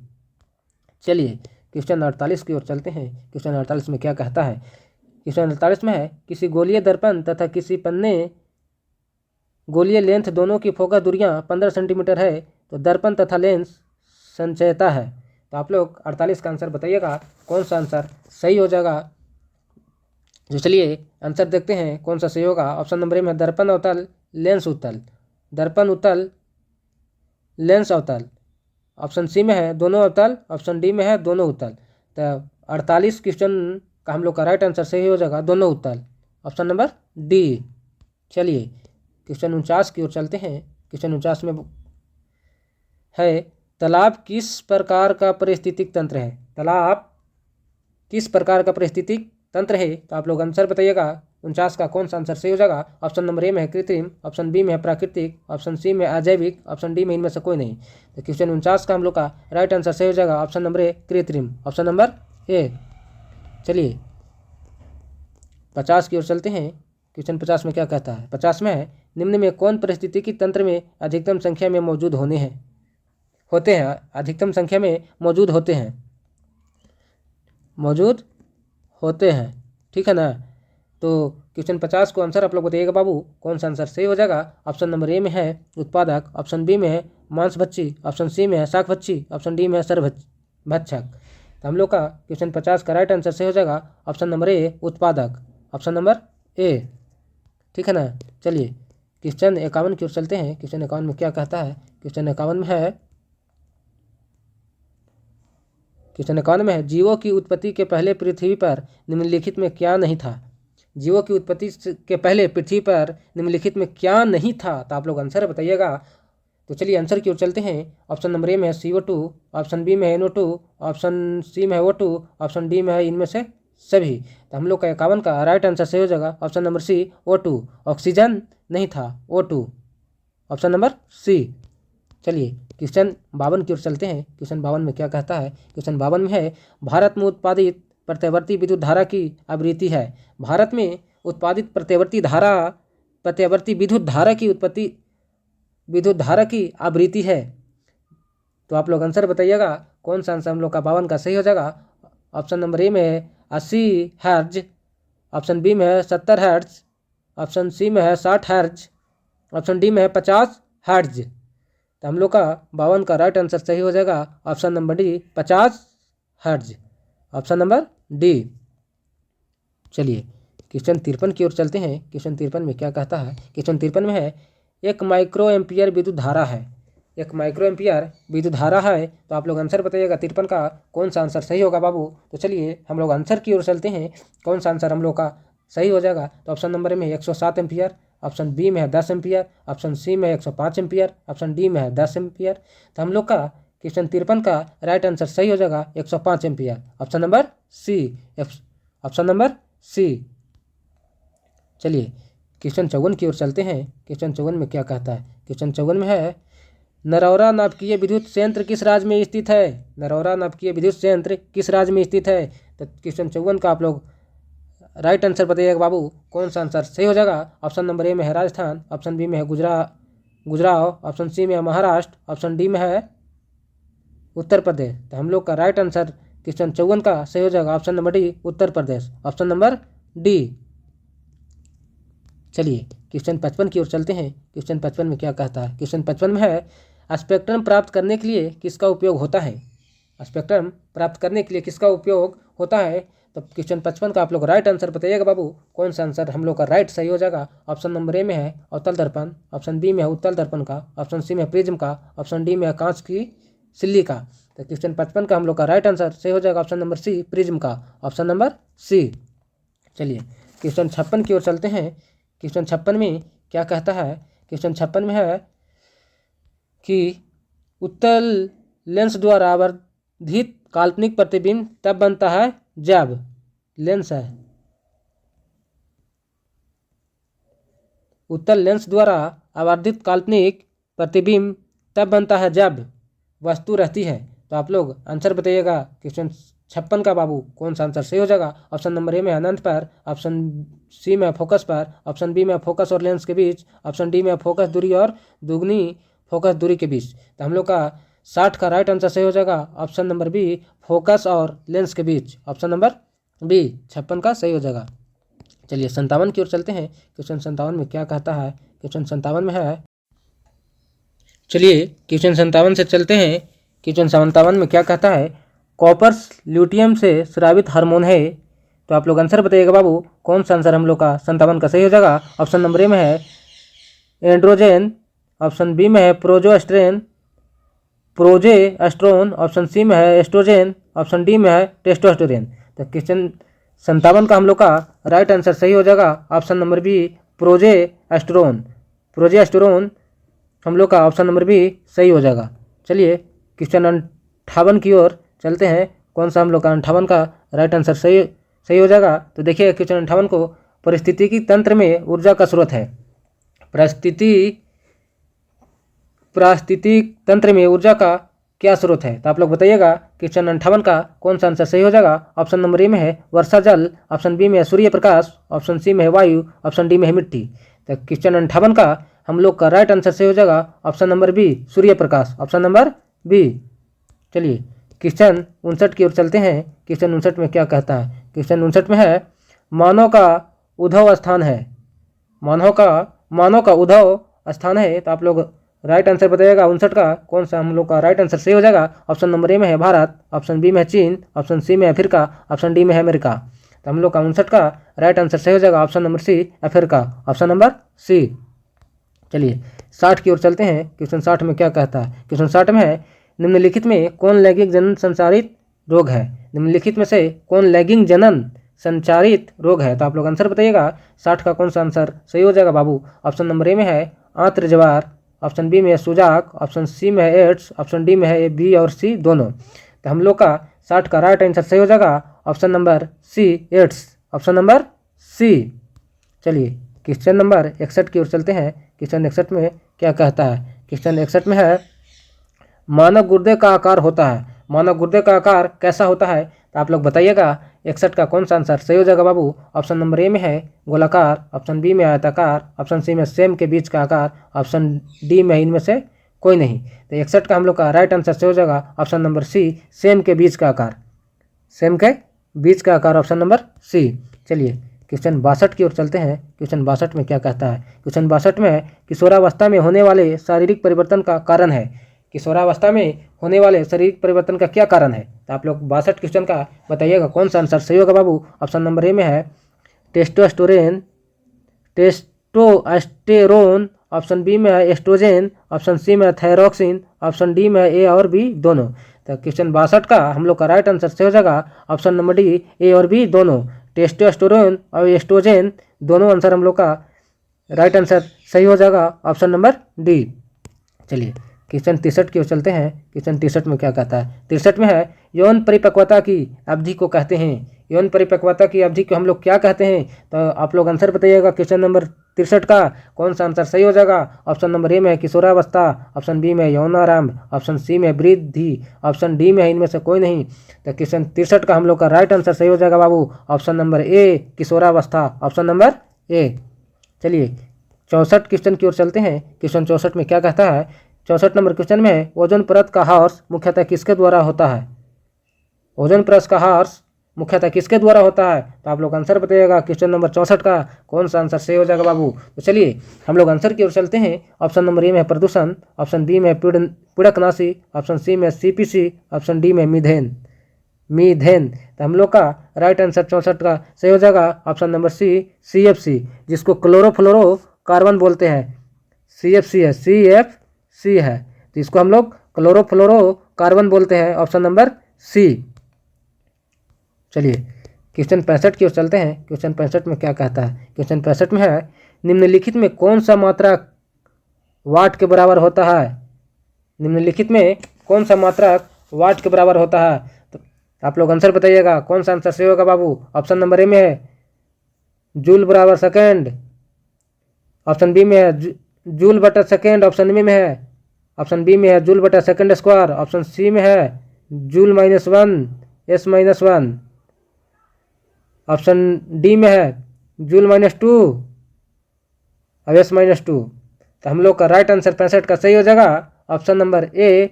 चलिए क्वेश्चन 48 की ओर चलते हैं। क्वेश्चन 48 में क्या कहता है? क्वेश्चन 48 में है किसी गोलीय दर्पण तथा किसी पन्ने गोलीय लेंथ दोनों की फोकस दूरियां 15 सेंटीमीटर है तो दर्पण तथा लेंस संचयता है। तो आप लोग 48 का आंसर बताइएगा कौन सा आंसर सही हो जाएगा। तो चलिए आंसर देखते हैं कौन सा सही होगा। ऑप्शन नंबर ए में दर्पण अवतल लेंस उत्तल, दर्पण उत्तल लेंस अवतल, ऑप्शन सी में है दोनों अवतल, ऑप्शन डी में है दोनों उत्तल। तो 48 क्वेश्चन का हम लोग का राइट आंसर सही हो जाएगा दोनों उत्तल, ऑप्शन नंबर डी। चलिए क्वेश्चन 49 की ओर चलते हैं। क्वेश्चन 49 में है तालाब किस प्रकार का पारिस्थितिक तंत्र है? तालाब किस प्रकार का पारिस्थितिक तंत्र है? तो आप लोग आंसर बताइएगा। 49 का कौन सा आंसर सही हो जाएगा? ऑप्शन नंबर ए में है कृत्रिम, ऑप्शन बी में है प्राकृतिक, ऑप्शन सी में अजैविक, ऑप्शन डी में इनमें से कोई नहीं। तो क्वेश्चन 49 का हम लोग का राइट आंसर सही हो जाएगा ऑप्शन नंबर ए कृत्रिम, ऑप्शन नंबर ए। चलिए 50 की ओर चलते हैं। क्वेश्चन 50 में क्या कहता है? 50 में है निम्न में कौन पारिस्थितिकी तंत्र में अधिकतम संख्या में मौजूद होते हैं अधिकतम संख्या में मौजूद होते हैं, ठीक है ना। तो क्वेश्चन 50 को आंसर आप लोग बताइएगा बाबू कौन सा आंसर सही हो जाएगा। ऑप्शन नंबर ए में है उत्पादक, ऑप्शन बी में है मांसभक्षी, ऑप्शन सी में है शाकभक्षी, ऑप्शन डी में है सर्वभक्षक। तो हम लोग का क्वेश्चन 50 का राइट आंसर सही हो जाएगा ऑप्शन नंबर ए उत्पादक, ऑप्शन नंबर ए, ठीक है ना। चलिए क्वेश्चन 51 की ओर चलते हैं। क्वेश्चन 51 में क्या कहता है? क्वेश्चन 51 में है जीवों की उत्पत्ति के पहले पृथ्वी पर निम्नलिखित में क्या नहीं था? जीवों की उत्पत्ति के पहले पृथ्वी पर निम्नलिखित में क्या नहीं था? तो आप लोग आंसर बताइएगा। तो चलिए आंसर की ओर चलते हैं। ऑप्शन नंबर ए में है CO2, ऑप्शन बी में है NO2, ऑप्शन सी में है O2, ऑप्शन डी में है इनमें से सभी। तो हम लोग का 51 का राइट आंसर सही हो जाएगा ऑप्शन नंबर सी O2, ऑक्सीजन नहीं था O2, ऑप्शन नंबर सी। चलिए क्वेश्चन 52 की ओर चलते हैं। क्वेश्चन 52 में क्या कहता है? क्वेश्चन 52 में है भारत में उत्पादित प्रत्यवर्ती विद्युत धारा की आवृत्ति है। भारत में उत्पादित प्रत्यवर्ती विद्युत धारा की आवृत्ति है। तो आप लोग आंसर बताइएगा कौन सा आंसर हम लोग का 52 का सही हो जाएगा। ऑप्शन नंबर ए में है 80 हर्ट्ज, ऑप्शन बी में है 70 हर्ट्ज, ऑप्शन सी में है 60 हर्ट्ज, ऑप्शन डी में है 50 हर्ट्ज। तो हम लोग का 52 का राइट आंसर सही हो जाएगा option number D 50 hertz, option number D. चलिए क्वेश्चन 53 की ओर चलते हैं। क्वेश्चन 53 में क्या कहता है? क्वेश्चन 53 में है 1 माइक्रो एम्पियर विद्युत धारा है। 1 माइक्रो एम्पियर विद्युत धारा है। तो आप लोग आंसर बताइएगा 53 का कौन सा आंसर सही होगा बाबू। तो चलिए हम लोग आंसर की ओर चलते हैं कौन सा आंसर हम लोग का सही हो जाएगा। तो ऑप्शन नंबर में 107 एम्पियर, ऑप्शन बी में है 10 एम्पियर, ऑप्शन सी में 105 एम्पियर, ऑप्शन डी में है 10 एम्पियर। तो हम लोग का क्वेश्चन 53 का राइट आंसर सही हो जाएगा 105 ampere, option number C, option number C. चलिए क्वेश्चन 54 की ओर चलते हैं। क्वेश्चन 54 में क्या कहता है? क्वेश्चन 54 में है नरौरा नाभिकीय विद्युत संयंत्र किस राज्य में स्थित है? नरौरा नाभिकीय विद्युत संयंत्र किस राज्य में स्थित है? तो क्वेश्चन 54 का आप लोग राइट आंसर बताइएगा बाबू, कौन सा आंसर सही हो जाएगा? ऑप्शन नंबर ए में है राजस्थान, ऑप्शन बी में है गुजरात, ऑप्शन सी में है महाराष्ट्र, ऑप्शन डी में है उत्तर प्रदेश। तो हम लोग का राइट आंसर क्वेश्चन 54 का सही हो जाएगा option number D, Uttar Pradesh, option number D. चलिए क्वेश्चन 55 की ओर चलते हैं। क्वेश्चन 55 में क्या कहता है? क्वेश्चन 55 में है स्पेक्ट्रम प्राप्त करने के लिए किसका उपयोग होता है? स्पेक्ट्रम प्राप्त करने के लिए किसका उपयोग होता है? तो क्वेश्चन 55 का आप लोग राइट आंसर बताइएगा बाबू, कौन सा आंसर हम लोग का राइट सही हो जाएगा? ऑप्शन नंबर ए में है अवतल दर्पण, ऑप्शन बी में है उत्तल दर्पण का, ऑप्शन सी में प्रिज्म का, ऑप्शन डी में है कांच की सिल्ली का। तो क्वेश्चन 55 का हम लोग का राइट आंसर सही हो जाएगा ऑप्शन नंबर सी, प्रिज्म का, ऑप्शन नंबर सी। चलिए क्वेश्चन 56 की ओर चलते हैं। क्वेश्चन 56 में क्या कहता है? क्वेश्चन 56 में है कि उत्तल लेंस द्वारा आवर्धित काल्पनिक प्रतिबिंब तब बनता है जब लेंस है उत्तल लेंस द्वारा आवर्धित काल्पनिक प्रतिबिंब तब बनता है जब वस्तु रहती है। तो आप लोग आंसर बताइएगा क्वेश्चन 56 का बाबू, कौन सा आंसर सही हो जाएगा? ऑप्शन नंबर ए में अनंत पर, ऑप्शन सी में फोकस पर, ऑप्शन बी में फोकस और लेंस के बीच, ऑप्शन डी में फोकस दूरी और दुगनी फोकस दूरी के बीच। तो हम लोग का 60 का राइट आंसर सही हो जाएगा ऑप्शन नंबर बी, फोकस और लेंस के बीच, ऑप्शन नंबर बी 56 का सही हो जाएगा। चलिए 57 की ओर चलते हैं। क्वेश्चन 57 में क्या कहता है? क्वेश्चन 57 में है, चलिए क्वेश्चन 57 से चलते हैं। क्वेश्चन 57 में क्या कहता है? कॉपर ल्यूटियम से स्रावित हार्मोन है। तो आप लोग आंसर बताइएगा बाबू, कौन सा आंसर हम लोग का 57 का सही हो जाएगा? ऑप्शन नंबर ए में है एंड्रोजन, ऑप्शन बी में है प्रोजेस्टेरोन, ऑप्शन सी में है एस्ट्रोजन, ऑप्शन डी में है टेस्टोस्टेरोन। तो क्वेश्चन 57 का हम लोग का राइट आंसर सही हो जाएगा ऑप्शन नंबर बी, प्रोजेस्टेरोन हम लोग का ऑप्शन नंबर बी सही हो जाएगा। चलिए क्वेश्चन 58 की ओर चलते हैं। कौन सा हम लोग का 58 का राइट आंसर सही हो जाएगा? तो देखिए क्वेश्चन 58 को पारिस्थितिकी तंत्र में ऊर्जा का स्रोत है। पारिस्थितिक तंत्र में ऊर्जा का क्या स्रोत है? तो आप लोग बताइएगा क्वेश्चन 58 का कौन सा आंसर सही हो जाएगा? ऑप्शन नंबर ए में है वर्षा जल, ऑप्शन बी में है सूर्य प्रकाश, ऑप्शन सी में है वायु, ऑप्शन डी में है मिट्टी। तो क्वेश्चन 58 का हम लोग का राइट आंसर सही हो जाएगा option number B, Surya Prakash, option number B. चलिए क्वेश्चन 59 की ओर चलते हैं। क्वेश्चन 59 में क्या कहता है? क्वेश्चन 59 में है मानव का उद्भव स्थान है। मानव का उद्भव स्थान है। तो आप लोग राइट आंसर बताइएगा 59 का कौन सा हम लोग का राइट आंसर सही हो जाएगा? ऑप्शन नंबर ए में है भारत, ऑप्शन बी में है चीन, ऑप्शन सी में है अफ्रीका, ऑप्शन डी में है अमेरिका। तो हम लोग का 59 का राइट आंसर सही हो जाएगा option number C, Africa, option number C. चलिए 60 की ओर चलते हैं। क्वेश्चन 60 में क्या कहता है? क्वेश्चन 60 में है निम्नलिखित में कौन लैंगिक जनन संचारित रोग है? निम्नलिखित में से कौन लैंगिक जनन संचारित रोग है? तो आप लोग आंसर बताइएगा 60 का कौन सा आंसर सही हो जाएगा बाबू? ऑप्शन नंबर ए में है आंत्र जवार, ऑप्शन बी में है सुजाक, ऑप्शन सी में है एड्स, ऑप्शन डी में है बी और सी दोनों। तो हम लोग का 60 का राइट आंसर सही हो जाएगा option number C, AIDS, option number C. चलिए क्वेश्चन नंबर 61 की ओर चलते हैं। क्वेश्चन 61 में क्या कहता है? क्वेश्चन 61 में है मानव गुर्दे का आकार होता है। मानव गुर्दे का आकार कैसा होता है? तो आप लोग बताइएगा 61 का कौन सा आंसर सही हो जाएगा बाबू? ऑप्शन नंबर ए में है गोलाकार, ऑप्शन बी में आयताकार, ऑप्शन सी में सेम के बीच का आकार, ऑप्शन डी में इनमें से कोई नहीं। तो 61 का हम लोग का राइट आंसर सही हो जाएगा ऑप्शन नंबर सी, सेम के बीच का आकार, सेम के बीच का आकार, ऑप्शन नंबर सी। चलिए क्वेश्चन 62 की ओर चलते हैं। क्वेश्चन 62 में क्या कहता है? क्वेश्चन 62 में किशोरावस्था में होने वाले शारीरिक परिवर्तन का कारण है। किशोरावस्था में होने वाले शारीरिक परिवर्तन का क्या कारण है? तो आप लोग 62 क्वेश्चन का बताइएगा कौन सा आंसर सही होगा बाबू? ऑप्शन नंबर ए में है टेस्टोस्टेरोन, ऑप्शन बी में है एस्ट्रोजन, ऑप्शन सी में है थायरोक्सिन, ऑप्शन डी में है ए और बी दोनों। तो क्वेश्चन 62 का हम लोग का राइट आंसर सही हो जाएगा ऑप्शन नंबर डी, ए और बी दोनों, टेस्टोस्टेरोन और एस्ट्रोजन दोनों आंसर हम लोग का राइट आंसर सही हो जाएगा ऑप्शन नंबर डी। चलिए क्वेश्चन 63 की ओर चलते हैं। क्वेश्चन 63 में क्या कहता है? 63 में है यौन परिपक्वता की अवधि को कहते हैं। यौन परिपक्वता की अवधि को हम लोग क्या कहते हैं? तो आप लोग आंसर बताइएगा क्वेश्चन नंबर 63 का कौन सा आंसर सही हो जाएगा। ऑप्शन नंबर ए में है किशोरावस्था, ऑप्शन बी में यौनारंभ, ऑप्शन सी में वृद्धि, ऑप्शन डी में है इनमें से कोई नहीं। तो क्वेश्चन 63 का हम लोग का राइट आंसर सही हो जाएगा बाबू, ऑप्शन नंबर ए किशोरावस्था, ऑप्शन नंबर ए। चलिए 64 क्वेश्चन की ओर चलते हैं। क्वेश्चन 64 में क्या कहता है? 64 नंबर क्वेश्चन में है ओजोन परत का ह्रास मुख्यतः किसके द्वारा होता है? ओजोन परत का ह्रास मुख्यतः किसके द्वारा होता है? तो आप लोग आंसर बताइएगा क्वेश्चन नंबर 64 का कौन सा आंसर सही हो जाएगा बाबू। तो चलिए हम लोग आंसर की ओर चलते हैं। ऑप्शन नंबर ए में प्रदूषण, ऑप्शन बी में पीड़कनाशी, ऑप्शन सी में सीपीसी, ऑप्शन डी में मीथेन। तो हम लोग का राइट आंसर 64 का सही हो जाएगा ऑप्शन नंबर सी CFC, जिसको क्लोरोफ्लोरो कार्बन बोलते हैं। CFC है तो इसको हम लोग क्लोरोफ्लोरो कार्बन बोलते हैं, ऑप्शन नंबर सी। चलिए क्वेश्चन 65 की ओर चलते हैं। क्वेश्चन 65 में क्या कहता है? क्वेश्चन 65 में है निम्नलिखित में कौन सा मात्रक वाट के बराबर होता है? निम्नलिखित में कौन सा मात्रक वाट के बराबर होता है? तो आप लोग आंसर बताइएगा कौन सा आंसर सही होगा बाबू। ऑप्शन नंबर ए में है जूल बराबर सेकेंड, ऑप्शन बी में है जूल बटा सेकेंड, ऑप्शन बी में है जूल बटा सेकेंड स्क्वायर, ऑप्शन सी में है जूल -1 S-1, ऑप्शन डी में है जूल -2 और S-2। तो हम लोग का राइट आंसर 65 का सही हो जाएगा ऑप्शन नंबर ए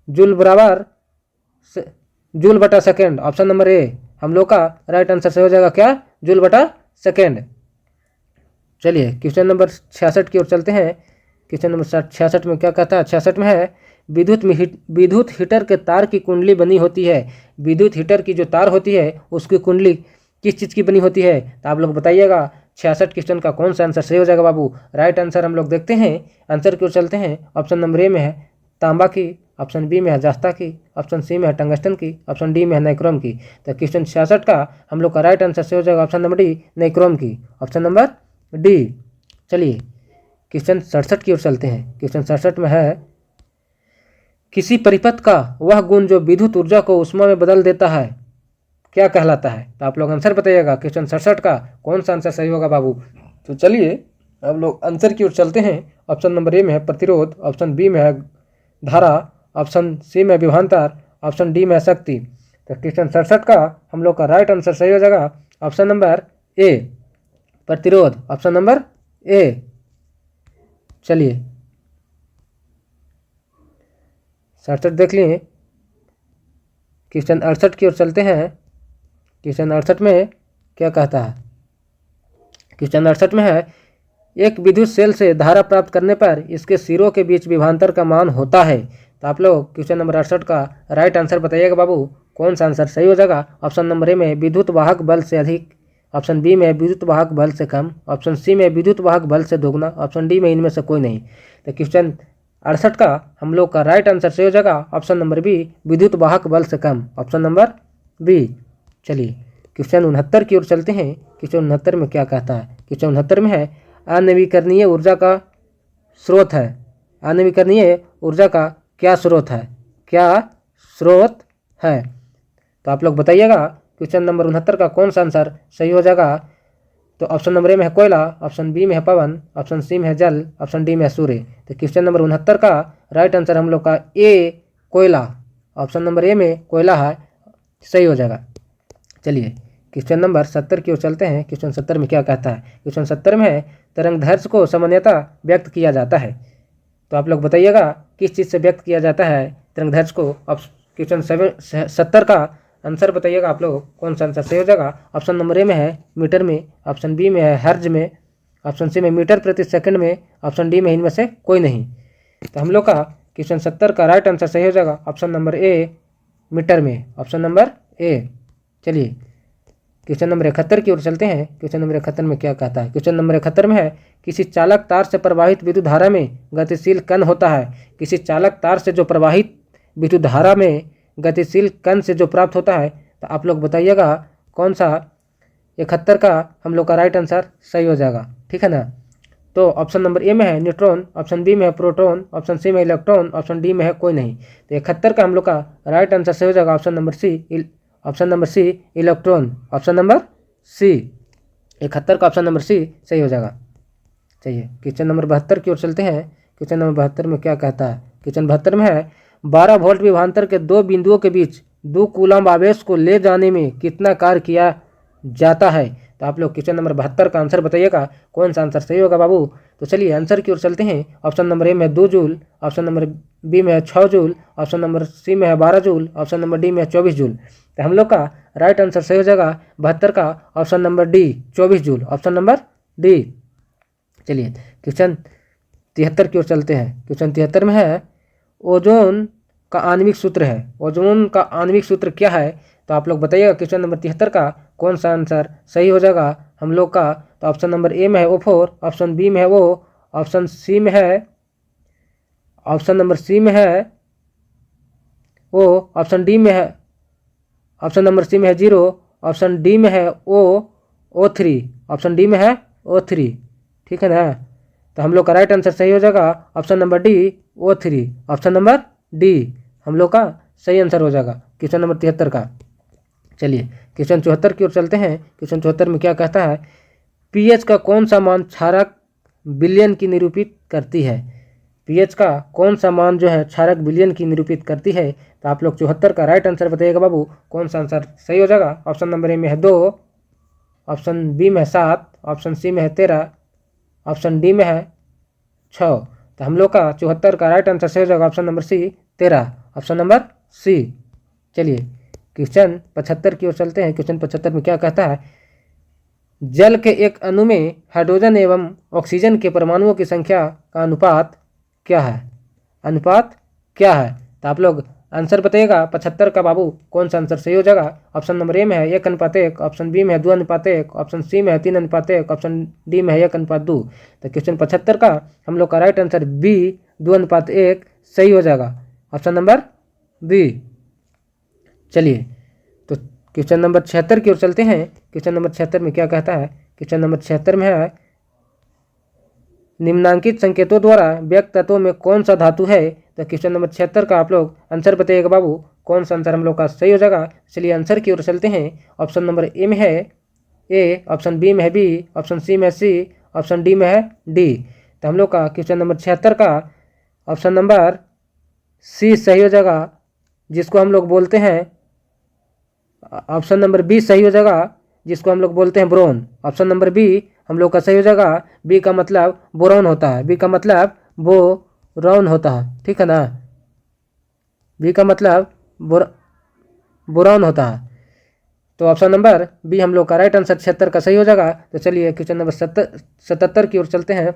जूल बटा सेकेंड, ऑप्शन नंबर ए हम लोग का राइट आंसर सही हो जाएगा क्या? जूल बटा सेकेंड। चलिए क्वेश्चन नंबर 66 की ओर चलते हैं। क्वेश्चन नंबर 66 में क्या कहता है? 66 में है विद्युत हीटर के तार की कुंडली बनी होती है। विद्युत हीटर की जो तार होती है उसकी कुंडली किस चीज़ की बनी होती है? तो आप लोग बताइएगा 66 क्वेश्चन का कौन सा आंसर सही हो जाएगा बाबू। राइट आंसर हम लोग देखते हैं, आंसर की ओर चलते हैं। ऑप्शन नंबर ए में है तांबा की, ऑप्शन बी में है जस्ता की, ऑप्शन सी में है टंगस्टन की, ऑप्शन डी में है नाइक्रोम की। तो क्वेश्चन 66 का हम लोग का राइट आंसर सही हो जाएगा ऑप्शन नंबर डी नाइक्रोम की, ऑप्शन नंबर डी। चलिए क्वेश्चन 67 की ओर चलते हैं। क्वेश्चन 67 में है किसी परिपथ का वह गुण जो विद्युत ऊर्जा को ऊष्मा में बदल देता है क्या कहलाता है? तो आप लोग आंसर बताइएगा क्वेश्चन 67 का कौन सा आंसर सही होगा बाबू। तो चलिए हम लोग आंसर की ओर चलते हैं। ऑप्शन नंबर ए में है प्रतिरोध, ऑप्शन बी में है धारा, ऑप्शन सी में विभवांतर, ऑप्शन डी में है शक्ति। तो क्वेश्चन 67 का हम लोग का राइट आंसर सही हो जाएगा ऑप्शन नंबर ए प्रतिरोध, ऑप्शन नंबर ए। चलिए 67 देख लिए। क्वेश्चन 68 की ओर चलते हैं। क्वेश्चन 68 में क्या कहता है? क्वेश्चन 68 में है एक विद्युत सेल से धारा प्राप्त करने पर इसके सिरों के बीच विभवांतर का मान होता है। तो आप लोग क्वेश्चन नंबर 68 का राइट आंसर बताइएगा बाबू कौन सा आंसर सही हो जाएगा। ऑप्शन नंबर ए में विद्युत वाहक बल से अधिक, ऑप्शन बी में विद्युत वाहक बल से कम, ऑप्शन सी में विद्युत वाहक बल से दोगुना, ऑप्शन डी में इनमें से कोई नहीं। तो क्वेश्चन 68 का हम लोग का राइट आंसर सही हो जाएगा ऑप्शन नंबर बी विद्युत वाहक बल से कम, ऑप्शन नंबर बी। चलिए क्वेश्चन 69 की ओर चलते हैं। क्वेश्चन 69 में क्या कहता है? क्वेश्चन 69 में है अनवीकरणीय ऊर्जा का स्रोत है। अनवीकरणीय ऊर्जा का क्या स्रोत है? तो आप लोग बताइएगा क्वेश्चन नंबर 69 का कौन सा आंसर सही हो जाएगा। तो ऑप्शन नंबर ए में है कोयला, ऑप्शन बी में है पवन, ऑप्शन सी में है जल, ऑप्शन डी में है सूर्य। तो क्वेश्चन नंबर 69 का राइट आंसर हम लोग का ए कोयला, ऑप्शन नंबर ए में कोयला है, सही हो जाएगा। चलिए क्वेश्चन नंबर 70 की ओर चलते हैं। क्वेश्चन 70 में क्या कहता है? क्वेश्चन 70 में है तरंगदैर्घ्य को सामान्यतः व्यक्त किया जाता है। तो आप लोग बताइएगा किस चीज़ से व्यक्त किया जाता है तरंगदैर्घ्य को। क्वेश्चन 70 का आंसर बताइएगा आप लोग कौन सा आंसर सही हो जाएगा। ऑप्शन नंबर ए में है मीटर में, ऑप्शन बी में है हर्ज में, ऑप्शन सी में मीटर प्रति सेकंड में, ऑप्शन डी में इनमें से कोई नहीं। तो हम लोग का क्वेश्चन 70 का राइट आंसर सही हो जाएगा ऑप्शन नंबर ए मीटर में, ऑप्शन नंबर ए। चलिए क्वेश्चन नंबर 71 की ओर चलते हैं। क्वेश्चन नंबर 71 में क्या कहता है? क्वेश्चन नंबर 71 में है किसी चालक तार से प्रवाहित विद्युत धारा में गतिशील कण होता है। किसी चालक तार से जो प्रवाहित विद्युत धारा में गतिशील कण से जो प्राप्त होता है। तो आप लोग बताइएगा कौन सा 71 का हम लोग का राइट आंसर सही हो जाएगा, ठीक है ना। तो ऑप्शन नंबर ए में है न्यूट्रॉन, ऑप्शन बी में है प्रोटॉन, ऑप्शन सी में इलेक्ट्रॉन, ऑप्शन डी में है कोई नहीं। तो 71 का हम लोग का राइट आंसर सही हो जाएगा option number C option number C electron, option number C 71 का ऑप्शन नंबर सी सही हो जाएगा। चलिए क्वेश्चन नंबर 72 की ओर चलते हैं। क्वेश्चन नंबर 72 में क्या कहता है? क्वेश्चन 72 में है 12 वोल्ट विभवांतर के दो बिंदुओं के बीच 2 कूलम्ब आवेश को ले जाने में कितना कार्य किया जाता है? तो आप लोग क्वेश्चन नंबर 72 का आंसर बताइएगा, कौन सा आंसर सही होगा बाबू। तो चलिए आंसर की ओर चलते हैं। ऑप्शन नंबर ए में 2 जूल, ऑप्शन नंबर बी में है 6 जूल, ऑप्शन नंबर सी में है 12 जूल, ऑप्शन नंबर डी में है 24 जूल। तो हम लोग का राइट आंसर सही हो जाएगा 72 का option number D 24 joule, option number D. चलिए क्वेश्चन 73 की ओर चलते हैं। क्वेश्चन 73 में है ओजोन का आणविक सूत्र है। ओजोन का आणविक सूत्र क्या है? तो आप लोग बताइएगा क्वेश्चन नंबर 73 का कौन सा आंसर सही हो जाएगा हम लोग का। तो ऑप्शन नंबर ए में है O4, ऑप्शन बी में है O, ऑप्शन सी में है, ऑप्शन नंबर सी में है O, ऑप्शन डी में है, ऑप्शन नंबर सी में है 0, ऑप्शन डी में है O3, ऑप्शन डी में है O3। ठीक है ना? तो हम लोग का राइट आंसर सही हो जाएगा option number D O3, option number D हम लोग का सही आंसर हो जाएगा क्वेश्चन नंबर 73 का। चलिए क्वेश्चन 74 की ओर चलते हैं। क्वेश्चन 74 में क्या कहता है? पीएच का कौन सा मान क्षारक विलयन की निरूपित करती है? पीएच का कौन सा मान जो है क्षारक विलयन की निरूपित करती है? तो आप लोग 74 का राइट आंसर बताइएगा बाबू, कौन सा आंसर सही हो जाएगा। ऑप्शन नंबर ए में है 2, ऑप्शन बी में है 7, ऑप्शन सी में है 13, ऑप्शन डी में है 6। तो हम लोग का 74 का राइट आंसर सही हो जाएगा option number C 13, option number C. चलिए क्वेश्चन 75 की ओर चलते हैं। क्वेश्चन 75 में क्या कहता है? जल के एक अणु में हाइड्रोजन एवं ऑक्सीजन के परमाणुओं की संख्या का अनुपात क्या है? अनुपात क्या है? तो आप लोग आंसर बताइएगा 75 का बाबू, कौन सा आंसर सही हो जाएगा। ऑप्शन नंबर ए में है 1:1, ऑप्शन बी में है 2:1, ऑप्शन सी में है 3:1, ऑप्शन डी में है 1:2। तो क्वेश्चन 75 का हम लोग का राइट आंसर बी 2:1 सही हो जाएगा, ऑप्शन नंबर बी। चलिए तो क्वेश्चन नंबर 76 की ओर चलते हैं। क्वेश्चन नंबर 76 में क्या कहता है? क्वेश्चन नंबर 76 में है निम्नांकित संकेतों द्वारा व्यक्त तत्वों में कौन सा धातु है? तो क्वेश्चन नंबर 76 का आप लोग आंसर बताइएगा बाबू, कौन सा आंसर हम लोग का सही हो जाएगा। चलिए आंसर की ओर चलते हैं। ऑप्शन नंबर ए में है ए, ऑप्शन बी में है बी, ऑप्शन सी में है सी, ऑप्शन डी में है डी। तो हम लोग का क्वेश्चन नंबर 76 का ऑप्शन नंबर सी सही हो जाएगा, जिसको हम लोग बोलते हैं, ऑप्शन नंबर बी सही हो जाएगा जिसको हम लोग बोलते हैं बोरोन। ऑप्शन नंबर बी हम लोग का सही हो जाएगा। बी का मतलब बोरॉन होता है, बी का मतलब बोरॉन होता है, ठीक है ना? बी का मतलब बोरॉन होता है। तो ऑप्शन नंबर बी हम लोग का राइट आंसर 76 का सही हो जाएगा। तो चलिए क्वेश्चन नंबर 77 की ओर चलते हैं।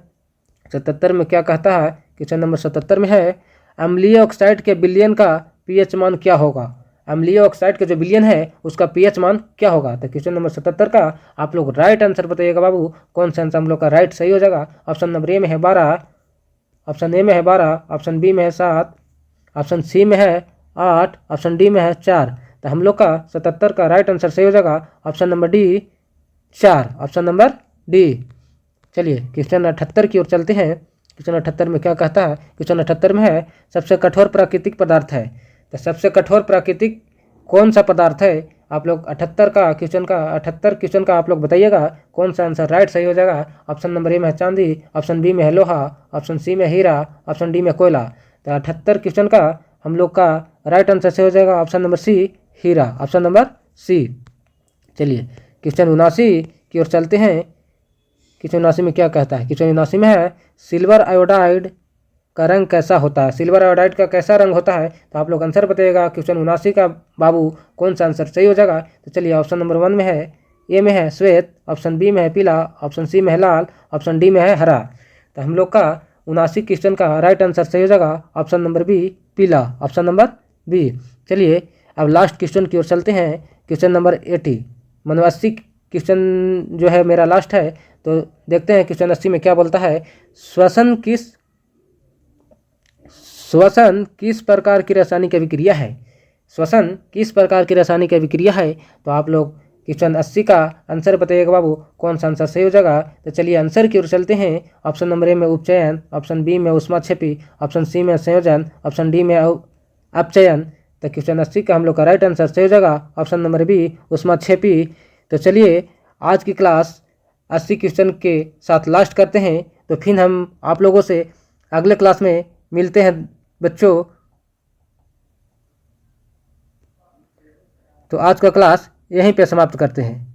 77 में क्या कहता है? क्वेश्चन नंबर 77 में है अम्लीय ऑक्साइड के विलयन का पीएच मान क्या होगा? अम्लीय ऑक्साइड के जो विलयन है उसका पीएच मान क्या होगा? तो क्वेश्चन नंबर 77 का आप लोग राइट आंसर बताइएगा बाबू, कौन सा आंसर हम लोग का राइट सही हो जाएगा। ऑप्शन नंबर ए में है 12, ऑप्शन ए में है 12, ऑप्शन बी में है 7, ऑप्शन सी में है 8, ऑप्शन डी में है 4। तो हम लोग का 77 का राइट आंसर सही हो जाएगा option number D 4, option number D. चलिए क्वेश्चन 78 की ओर चलते हैं। क्वेश्चन 78 में क्या कहता है? क्वेश्चन 78 में है सबसे कठोर प्राकृतिक पदार्थ है। तो सबसे कठोर प्राकृतिक कौन सा पदार्थ है? आप लोग 78 क्वेश्चन का आप लोग बताइएगा, कौन सा आंसर राइट सही हो जाएगा। ऑप्शन नंबर ए में है चांदी, ऑप्शन बी में है लोहा, ऑप्शन सी में हीरा, ऑप्शन डी में कोयला। तो 78 क्वेश्चन का हम लोग का राइट आंसर सही हो जाएगा ऑप्शन नंबर सी हीरा, ऑप्शन नंबर सी। चलिए क्वेश्चन 79 की ओर चलते हैं। क्वेश्चन 79 में क्या कहता है? क्वेश्चन 79 में है सिल्वर आयोडाइड का रंग कैसा होता है? सिल्वर आयोडाइड का कैसा रंग होता है? तो आप लोग आंसर बताइएगा क्वेश्चन 79 का बाबू, कौन सा आंसर सही हो जाएगा। तो चलिए ऑप्शन नंबर 1 में है ए में है श्वेत, ऑप्शन बी में है पीला, ऑप्शन सी में है लाल, ऑप्शन डी में है हरा। तो हम लोग का 79 क्वेश्चन का राइट आंसर सही हो जाएगा ऑप्शन नंबर बी पीला, ऑप्शन नंबर बी। चलिए अब लास्ट क्वेश्चन की ओर चलते हैं। क्वेश्चन नंबर 80 मतलब 80 क्वेश्चन जो है मेरा लास्ट है। तो देखते हैं क्वेश्चन 80 में क्या बोलता है। श्वसन किस प्रकार की रासायनिक अभिक्रिया है? श्वसन किस प्रकार की रासायनिक अभिक्रिया है? तो आप लोग क्वेश्चन 80 का आंसर बताइएगा बाबू, कौन सा आंसर सही हो जाएगा। तो चलिए आंसर की ओर चलते हैं। ऑप्शन नंबर ए में उपचयन, ऑप्शन बी में ऊष्माक्षेपी, ऑप्शन सी में संयोजन, ऑप्शन डी में अपचयन। तो क्वेश्चन 80 का हम लोग का राइट आंसर सही हो जाएगा ऑप्शन नंबर बी उष्मा क्षेपी। तो चलिए आज की क्लास 80 क्वेश्चन के साथ लास्ट करते हैं, तो फिर हम आप लोगों से अगले क्लास में मिलते हैं बच्चों। तो आज का क्लास यहीं पे समाप्त करते हैं।